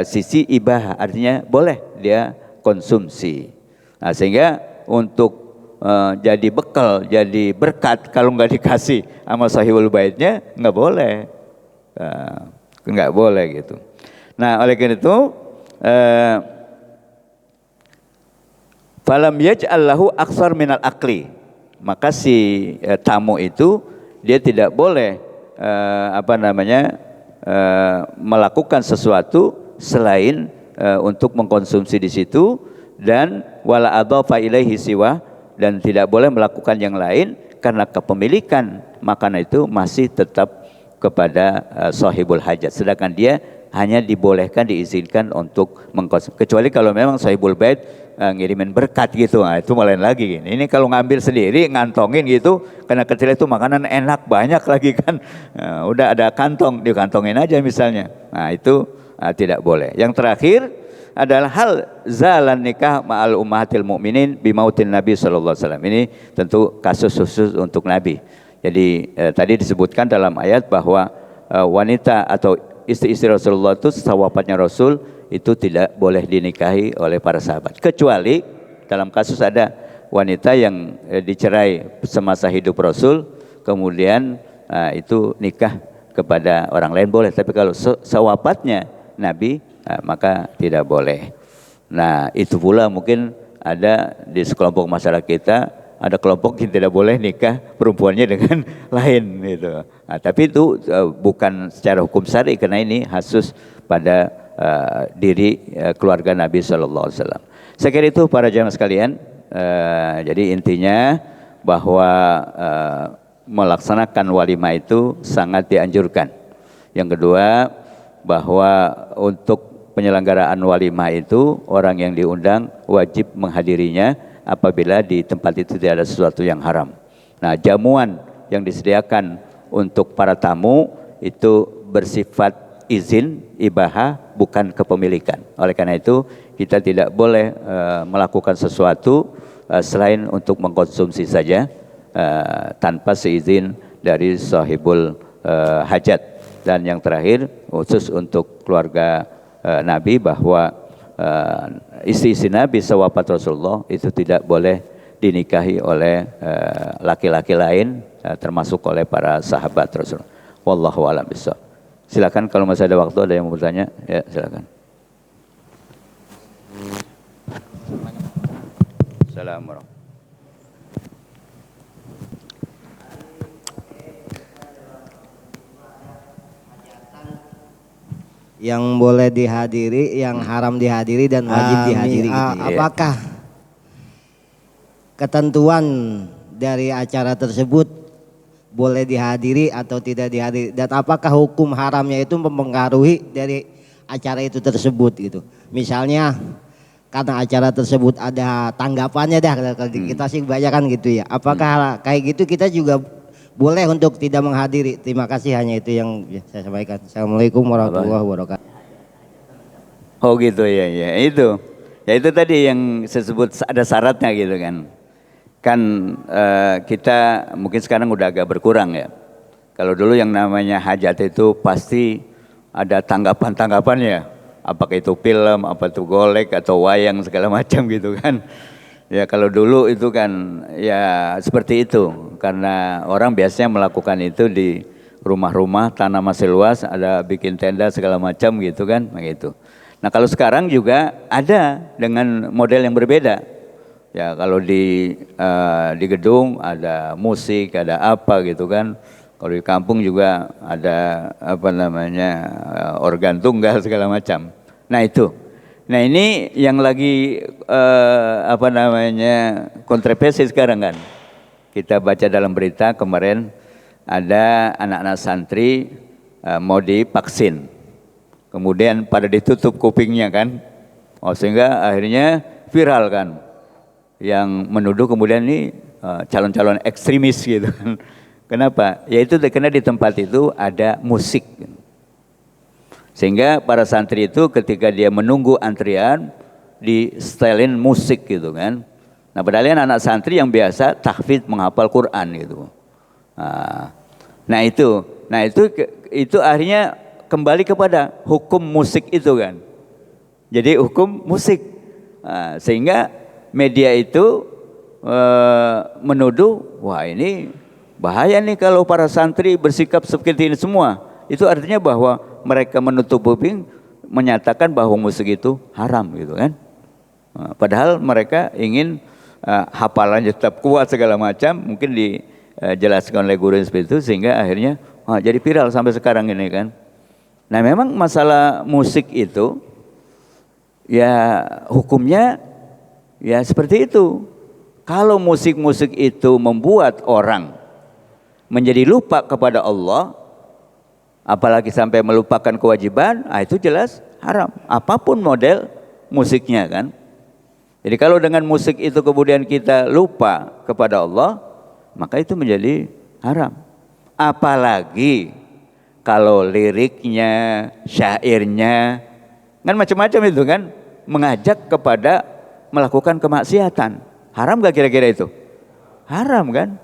sisi ibahah, artinya boleh dia konsumsi. Nah, sehingga untuk jadi bekal, jadi berkat kalau nggak dikasih sama sahibul baitnya nggak boleh, nggak boleh gitu. Nah, oleh karena itu falam yaj'al lahu aksar minal akli, maka si tamu itu dia tidak boleh melakukan sesuatu selain untuk mengkonsumsi di situ, dan wala adhafa ilaihi siwa, dan tidak boleh melakukan yang lain karena kepemilikan makanan itu masih tetap kepada sahibul hajat, sedangkan dia hanya dibolehkan, diizinkan untuk mengkonsumsi, kecuali kalau memang sahibul bait ngirimin berkat gitu. Nah, itu lain lagi. Ini kalau ngambil sendiri ngantongin gitu, karena kecil itu makanan enak banyak lagi kan, udah ada kantong, dikantongin aja misalnya. Nah, itu tidak boleh. Yang terakhir adalah hal zalan nikah ma'al ummahatil mu'minin bimautin Nabi sallallahu alaihi wasallam. Ini tentu kasus khusus untuk Nabi. Jadi tadi disebutkan dalam ayat bahwa wanita atau istri-istri Rasulullah itu setelah wafatnya Rasul itu tidak boleh dinikahi oleh para sahabat, kecuali dalam kasus ada wanita yang dicerai semasa hidup Rasul, kemudian itu nikah kepada orang lain boleh, tapi kalau sewafatnya Nabi maka tidak boleh. Nah, itu pula mungkin ada di sekelompok masyarakat kita, ada kelompok yang tidak boleh nikah perempuannya dengan lain gitu. Nah, tapi itu bukan secara hukum syar'i, karena ini khusus pada diri keluarga Nabi Sallallahu Alaihi Wasallam. Saya kira itu para jamaah sekalian. Jadi intinya bahwa melaksanakan walimah itu sangat dianjurkan. Yang kedua, bahwa untuk penyelenggaraan walimah itu orang yang diundang wajib menghadirinya apabila di tempat itu tidak ada sesuatu yang haram. Nah, jamuan yang disediakan untuk para tamu itu bersifat izin, ibahah, bukan kepemilikan. Oleh karena itu kita tidak boleh melakukan sesuatu selain untuk mengkonsumsi saja tanpa seizin dari sahibul hajat. Dan yang terakhir khusus untuk keluarga Nabi, bahwa istri-istri Nabi sewafat Rasulullah itu tidak boleh dinikahi oleh laki-laki lain, termasuk oleh para sahabat Rasulullah. Wallahu a'lam bishawab. Silakan kalau masih ada waktu, ada yang mau bertanya, ya silakan. Assalamualaikum. Yang boleh dihadiri, yang haram dihadiri dan wajib dihadiri gitu ya. Apakah ketentuan dari acara tersebut boleh dihadiri atau tidak dihadiri, dan apakah hukum haramnya itu mempengaruhi dari acara itu tersebut gitu. Misalnya karena acara tersebut ada tanggapannya kita sih kebanyakan gitu ya. Apakah kayak gitu kita juga boleh untuk tidak menghadiri? Terima kasih, hanya itu yang saya sampaikan. Assalamualaikum warahmatullahi wabarakatuh. Oh gitu ya, ya itu. Ya itu tadi yang saya sebut ada syaratnya gitu kan. Kan kita mungkin sekarang udah agak berkurang ya. Kalau dulu yang namanya hajat itu pasti ada tanggapan-tanggapannya. Apakah itu film, apa itu golek atau wayang segala macam gitu kan. Ya kalau dulu itu kan ya seperti itu, karena orang biasanya melakukan itu di rumah-rumah, tanah masih luas, ada bikin tenda segala macam gitu kan, begitu. Nah kalau sekarang juga ada dengan model yang berbeda. Ya kalau di gedung ada musik, ada apa gitu kan. Kalau di kampung juga ada apa namanya organ tunggal segala macam. Nah itu. Nah ini yang lagi apa namanya kontroversi sekarang kan. Kita baca dalam berita kemarin ada anak-anak santri mau divaksin. Kemudian pada ditutup kupingnya kan. Oh sehingga akhirnya viral kan. Yang menuduh kemudian ini calon-calon ekstremis gitu kan. Kenapa? Yaitu karena di tempat itu ada musik. Sehingga para santri itu ketika dia menunggu antrian di setelin musik gitu kan. Nah padahal anak santri yang biasa tahfidz menghafal Quran gitu. Nah itu akhirnya kembali kepada hukum musik itu kan. Jadi hukum musik. Sehingga media itu menuduh, wah ini bahaya nih kalau para santri bersikap seperti ini semua. Itu artinya bahwa mereka menutup kuping, menyatakan bahwa musik itu haram gitu kan. Padahal mereka ingin hafalannya tetap kuat segala macam, mungkin dijelaskan oleh guru seperti itu sehingga akhirnya jadi viral sampai sekarang ini kan. Nah memang masalah musik itu ya hukumnya ya seperti itu. Kalau musik-musik itu membuat orang menjadi lupa kepada Allah, apalagi sampai melupakan kewajiban, itu jelas haram. Apapun model musiknya kan. Jadi kalau dengan musik itu kemudian kita lupa kepada Allah, maka itu menjadi haram. Apalagi kalau liriknya, syairnya, kan macam-macam itu kan, mengajak kepada melakukan kemaksiatan. Haram gak kira-kira itu? Haram kan?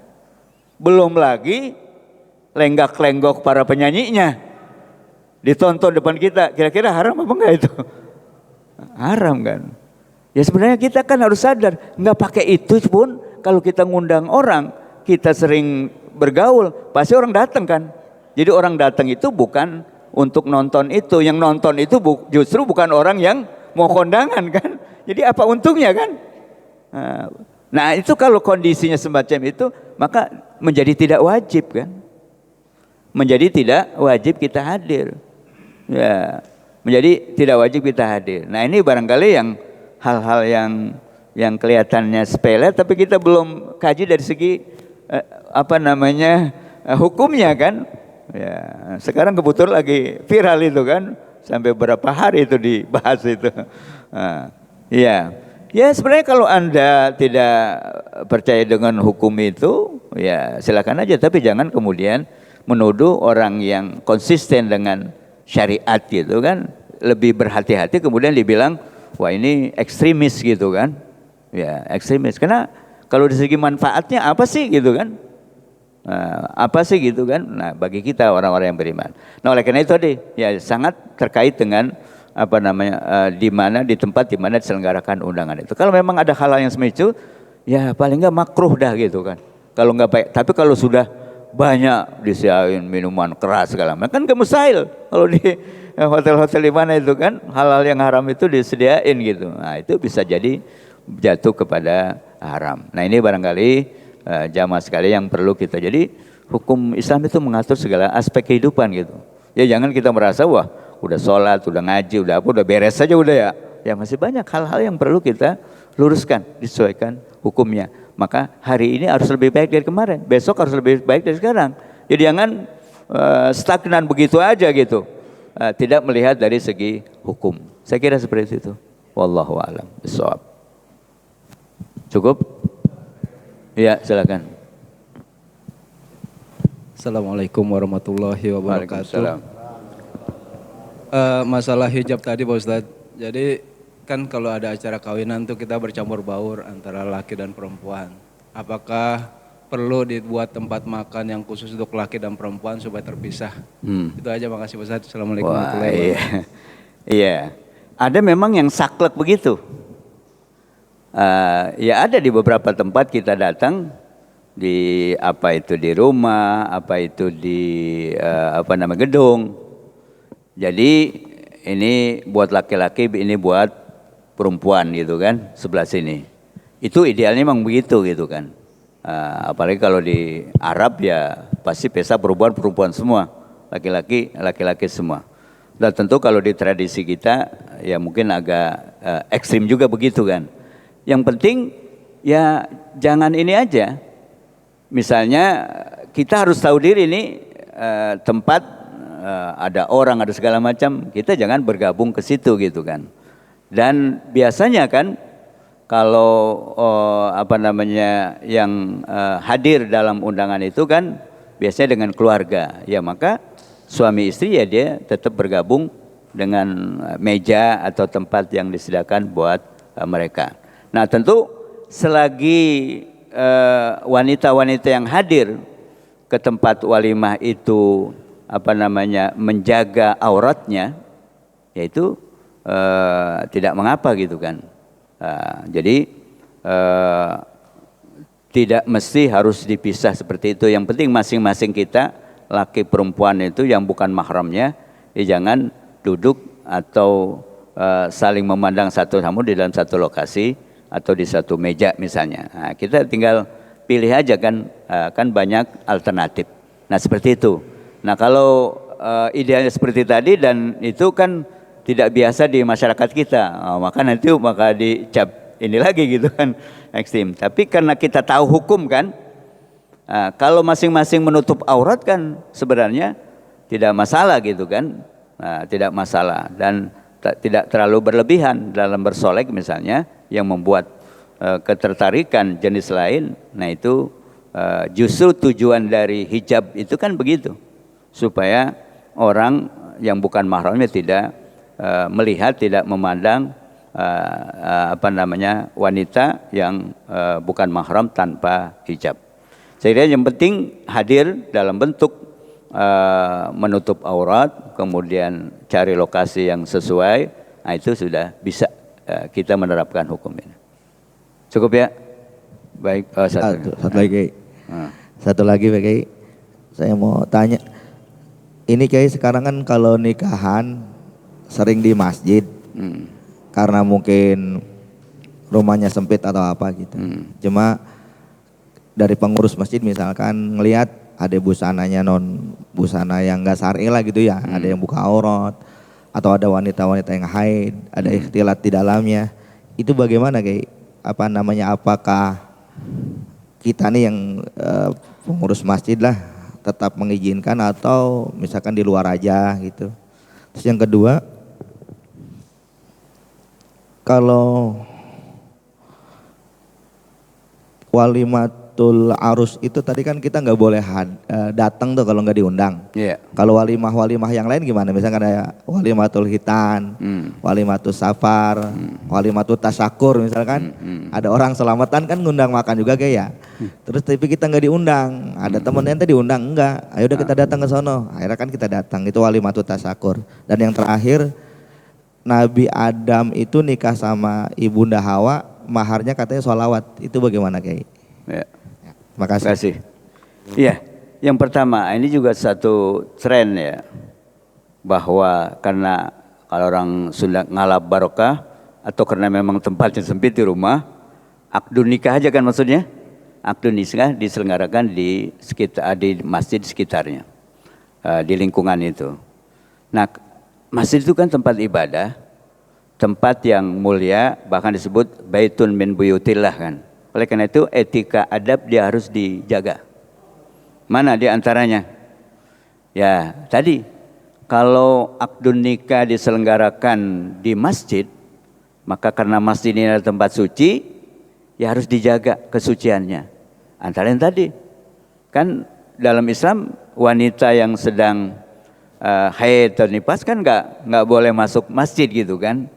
Belum lagi lenggak-lenggok para penyanyinya ditonton depan kita, kira-kira haram apa enggak itu? Haram kan? Ya sebenarnya kita kan harus sadar, nggak pakai itu pun kalau kita ngundang orang, kita sering bergaul, pasti orang datang kan. Jadi orang datang itu bukan untuk nonton itu, yang nonton itu justru bukan orang yang mau kondangan kan. Jadi apa untungnya kan? Nah itu kalau kondisinya semacam itu, maka menjadi tidak wajib kan. Menjadi tidak wajib kita hadir. Ya, menjadi tidak wajib kita hadir. Nah ini barangkali yang hal-hal yang kelihatannya sepele, tapi kita belum kaji dari segi hukumnya kan. Ya, sekarang kebetulan lagi viral itu kan, sampai berapa hari itu dibahas itu. Ya sebenarnya kalau Anda tidak percaya dengan hukum itu, ya silakan aja, tapi jangan kemudian menuduh orang yang konsisten dengan syariat gitu kan, lebih berhati-hati kemudian dibilang wah ini ekstremis gitu kan. Ya ekstremis, karena kalau dari segi manfaatnya apa sih gitu kan. Apa sih gitu kan. Nah bagi kita orang-orang yang beriman. Nah oleh karena itu tadi ya sangat terkait dengan di tempat di mana diselenggarakan undangan itu. Kalau memang ada hal-hal yang semacam itu, ya paling enggak makruh dah gitu kan. Kalau enggak baik, tapi kalau sudah banyak disediain minuman keras segala macam, kan mustahil kalau di hotel-hotel di mana itu kan hal-hal yang haram itu disediain gitu. Nah itu bisa jadi jatuh kepada haram. Nah ini barangkali jamaah sekali yang perlu kita. Jadi hukum Islam itu mengatur segala aspek kehidupan gitu. Ya jangan kita merasa wah udah sholat, udah ngaji, udah beres saja udah ya. Ya masih banyak hal-hal yang perlu kita luruskan, disesuaikan hukumnya. Maka hari ini harus lebih baik dari kemarin, besok harus lebih baik dari sekarang. Jadi jangan stagnan begitu aja gitu. Tidak melihat dari segi hukum. Saya kira seperti itu. Wallahu a'lam bishawab. Cukup? Ya, silakan. Assalamualaikum warahmatullahi wabarakatuh. Masalah hijab tadi Pak Ustadz. Jadi kan kalau ada acara kawinan tuh kita bercampur baur antara laki dan perempuan. Apakah perlu dibuat tempat makan yang khusus untuk laki dan perempuan supaya terpisah? Itu aja, makasih Pak Ustadz. Assalamualaikum warahmatullahi wabarakatuh. Iya. Ada memang yang saklek begitu. Ya ada di beberapa tempat kita datang, di apa itu di rumah, apa itu di gedung. Jadi ini buat laki-laki, ini buat perempuan gitu kan, sebelah sini. Itu idealnya memang begitu gitu kan. Apalagi kalau di Arab ya pasti pesta perempuan semua, laki-laki semua. Dan tentu kalau di tradisi kita ya mungkin agak ekstrim juga begitu kan. Yang penting ya jangan ini aja. Misalnya kita harus tahu diri nih tempat ada orang, ada segala macam, kita jangan bergabung ke situ gitu kan. Dan biasanya kan kalau yang hadir dalam undangan itu kan biasanya dengan keluarga, ya maka suami istri ya dia tetap bergabung dengan meja atau tempat yang disediakan buat mereka. Nah tentu selagi wanita-wanita yang hadir ke tempat walimah itu menjaga auratnya, yaitu tidak mengapa gitu kan. Jadi tidak mesti harus dipisah seperti itu. Yang penting masing-masing kita, laki perempuan itu yang bukan mahramnya, ya jangan duduk atau saling memandang satu sama di dalam satu lokasi atau di satu meja misalnya. Nah, kita tinggal pilih aja kan, kan banyak alternatif. Nah seperti itu. Nah kalau idealnya seperti tadi dan itu kan tidak biasa di masyarakat kita, maka dicap ini lagi gitu kan, ekstrim. Tapi karena kita tahu hukum kan, kalau masing-masing menutup aurat kan sebenarnya tidak masalah gitu kan, tidak masalah dan tidak terlalu berlebihan dalam bersolek misalnya yang membuat ketertarikan jenis lain. Nah itu justru tujuan dari hijab itu kan begitu, supaya orang yang bukan mahramnya tidak melihat, tidak memandang wanita yang bukan mahram tanpa hijab. Saya kira yang penting hadir dalam bentuk menutup aurat, kemudian cari lokasi yang sesuai. Nah itu sudah bisa kita menerapkan hukum ini. Cukup ya? Baik. Satu lagi. Satu lagi Pak Kiai. Saya mau tanya. Ini Kiai sekarang kan kalau nikahan sering di masjid. Karena mungkin rumahnya sempit atau apa gitu. Cuma dari pengurus masjid misalkan ngelihat ada busananya non busana yang enggak syar'i lah gitu ya. Ada yang buka aurat atau ada wanita-wanita yang haid, ada ikhtilat di dalamnya. Itu bagaimana Kiai? Apakah kita nih yang pengurus masjid lah tetap mengizinkan atau misalkan di luar aja gitu. Terus yang kedua, kalau walimatul arus itu tadi kan kita nggak boleh datang tuh kalau nggak diundang. Kalau walimah yang lain gimana? Misalkan ada walimatul hitan, walimatul safar, walimatul tasyakur misalkan. Ada orang selamatan kan ngundang makan juga kayak ya. Terus tapi kita nggak diundang. Ada temen ente diundang enggak? Ayo udah kita datang ke sono. Akhirnya kan kita datang. Itu walimatul tasyakur. Dan yang terakhir, Nabi Adam itu nikah sama Ibunda Hawa, maharnya katanya sholawat. Itu bagaimana Kiai? Ya. Terima kasih. Iya, yang pertama ini juga satu tren ya, bahwa karena kalau orang Sunda ngalap barokah atau karena memang tempatnya sempit di rumah, akdu nikah aja kan maksudnya, akdu nikah diselenggarakan di sekitar di masjid sekitarnya, di lingkungan itu. Nah masjid itu kan tempat ibadah, tempat yang mulia, bahkan disebut baitun min buyutillah kan. Oleh karena itu etika adab dia harus dijaga. Mana di antaranya? Ya tadi, kalau akdun nikah diselenggarakan di masjid, maka karena masjid ini adalah tempat suci, ya harus dijaga kesuciannya. Antara yang tadi, kan dalam Islam wanita yang sedang haid atau nifas kan nggak boleh masuk masjid gitu kan,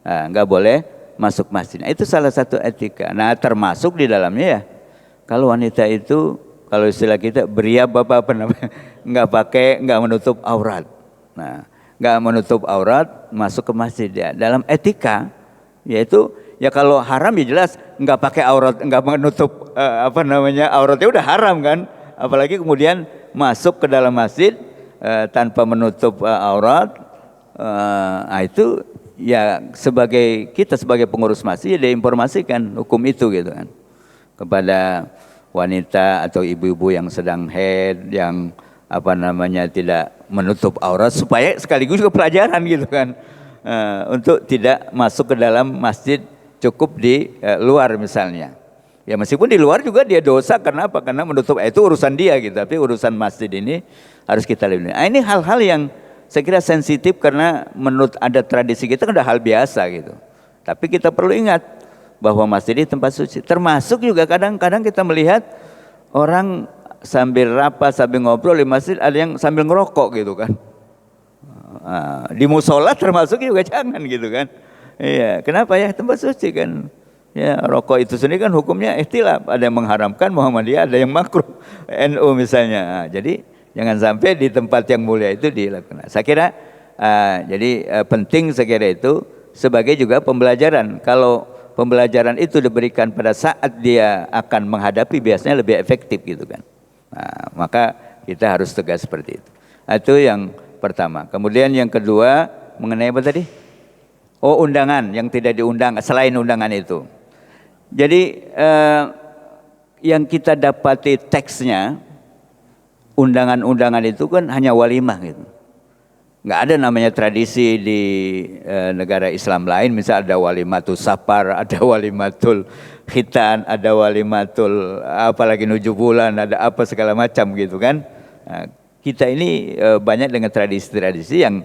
nggak boleh masuk masjid. Nah, itu salah satu etika. Nah termasuk di dalamnya ya, kalau wanita itu kalau istilah kita beriab apa namanya, nggak menutup aurat. Nah nggak menutup aurat masuk ke masjid ya. Dalam etika yaitu Ya kalau haram ya jelas nggak pakai aurat, nggak menutup auratnya udah haram kan. Apalagi kemudian masuk ke dalam masjid tanpa menutup aurat, itu ya kita sebagai pengurus masjid ya diinformasikan hukum itu gitu kan kepada wanita atau ibu-ibu yang sedang haid, yang tidak menutup aurat, supaya sekaligus juga pelajaran gitu kan, untuk tidak masuk ke dalam masjid, cukup di luar misalnya. Ya meskipun di luar juga dia dosa, karena apa? Karena menutup, itu urusan dia gitu, tapi urusan masjid ini harus kita lihat. Nah, ini hal-hal yang saya kira sensitif, karena menurut adat tradisi kita kan udah hal biasa gitu. Tapi kita perlu ingat bahwa masjid ini tempat suci. Termasuk juga kadang-kadang kita melihat orang sambil rapat, sambil ngobrol di masjid, ada yang sambil ngerokok gitu kan. Di musola termasuk juga jangan gitu kan. Iya, kenapa ya? Tempat suci kan. Ya, rokok itu sendiri kan hukumnya ikhtilaf. Ada yang mengharamkan, Muhammadiyah, ada yang makruh, NU misalnya. Jadi jangan sampai di tempat yang mulia itu dilakukan. Saya kira penting saya kira itu sebagai juga pembelajaran. Kalau pembelajaran itu diberikan pada saat dia akan menghadapi, biasanya lebih efektif gitu kan. Nah, maka kita harus tegas seperti itu. Itu yang pertama. Kemudian yang kedua mengenai apa tadi? Oh, undangan yang tidak diundang selain undangan itu. Jadi yang kita dapati teksnya, undangan-undangan itu kan hanya walimah gitu. Nggak ada namanya tradisi di negara Islam lain, misal ada walimatul safar, ada walimatul khitan, ada walimatul apalagi 7 bulan, ada apa segala macam gitu kan. Nah, kita ini banyak dengan tradisi-tradisi yang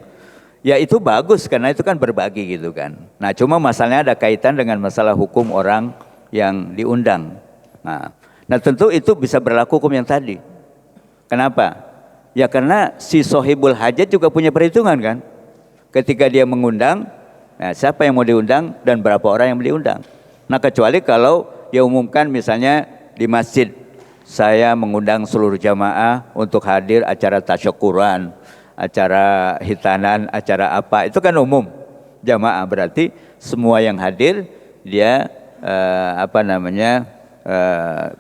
ya itu bagus, karena itu kan berbagi gitu kan. Nah cuma masalahnya ada kaitan dengan masalah hukum orang yang diundang. Nah tentu itu bisa berlaku hukum yang tadi. Kenapa? Ya karena si sohibul hajat juga punya perhitungan kan. Ketika dia mengundang, nah siapa yang mau diundang dan berapa orang yang diundang. Nah kecuali kalau dia umumkan misalnya di masjid, saya mengundang seluruh jamaah untuk hadir acara tasyakuran, acara hitanan, acara apa, itu kan umum. Jamaah berarti semua yang hadir dia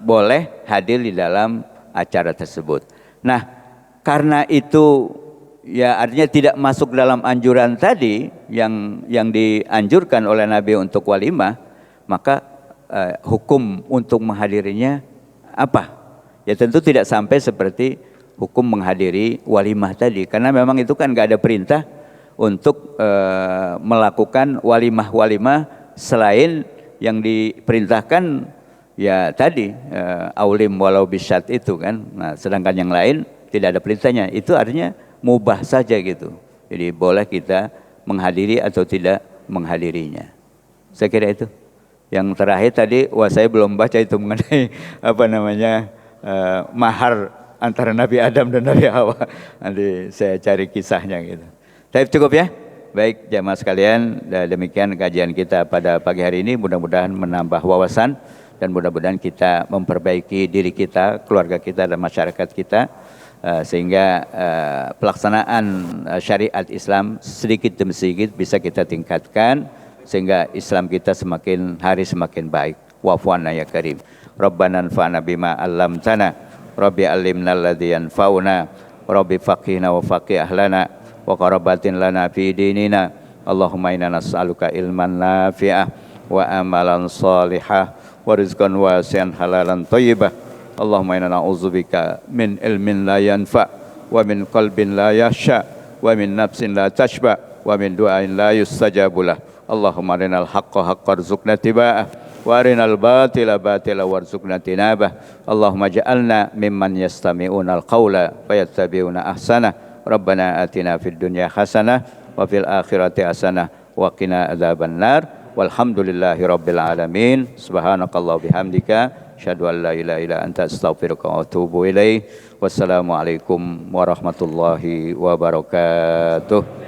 boleh hadir di dalam acara tersebut. Nah karena itu ya artinya tidak masuk dalam anjuran tadi yang dianjurkan oleh Nabi untuk walimah, maka hukum untuk menghadirinya apa? Ya tentu tidak sampai seperti hukum menghadiri walimah tadi, karena memang itu kan nggak ada perintah untuk melakukan walimah selain yang diperintahkan ya tadi aulim walau bisyat itu kan. Nah sedangkan yang lain tidak ada perintahnya, itu artinya mubah saja gitu. Jadi boleh kita menghadiri atau tidak menghadirinya. Saya kira itu. Yang terakhir tadi, saya belum baca itu mengenai mahar antara Nabi Adam dan Nabi Hawa. Nanti saya cari kisahnya gitu. Tapi cukup ya. Baik jamaah sekalian, demikian kajian kita pada pagi hari ini. Mudah-mudahan menambah wawasan dan mudah-mudahan kita memperbaiki diri kita, keluarga kita dan masyarakat kita. Sehingga pelaksanaan syariat Islam sedikit demi sedikit bisa kita tingkatkan, sehingga Islam kita semakin hari semakin baik. Wa'fu'anna ya karim. Rabbana anfa'na bima 'allamtana, Rabbi 'allimna alladzi yanfa'una, Rabbi faqihna wa faqih ahlana wa qarabatin lana fi dinina. Allahumma inna nas'aluka ilman nafi'ah wa amalan salihah wa rizqan wasi'an halalan thayyibah. Allahumma inna na'udzubika min ilmin la yanfa' wa min qalbin la yahsha wa min nafsin la tashba wa min du'ain la yustajabu lah. Allahumma arinal haqqa haqqan warzuqna tiba'ah wa arinal batila batila warzuqna tinabah. Allahumma ja'alna mimman yastami'una al-qawla wa yattabi'una ahsanah. Rabbana atina fid dunya hasanah wa fil akhirati hasanah wa qina adzabannar. Walhamdulillahi rabbil alamin. Subhanakallah bihamdika asyhadu an la ilaha illa anta astaghfiruka wa atubu ilaik. Wassalamualaikum warahmatullahi wabarakatuh.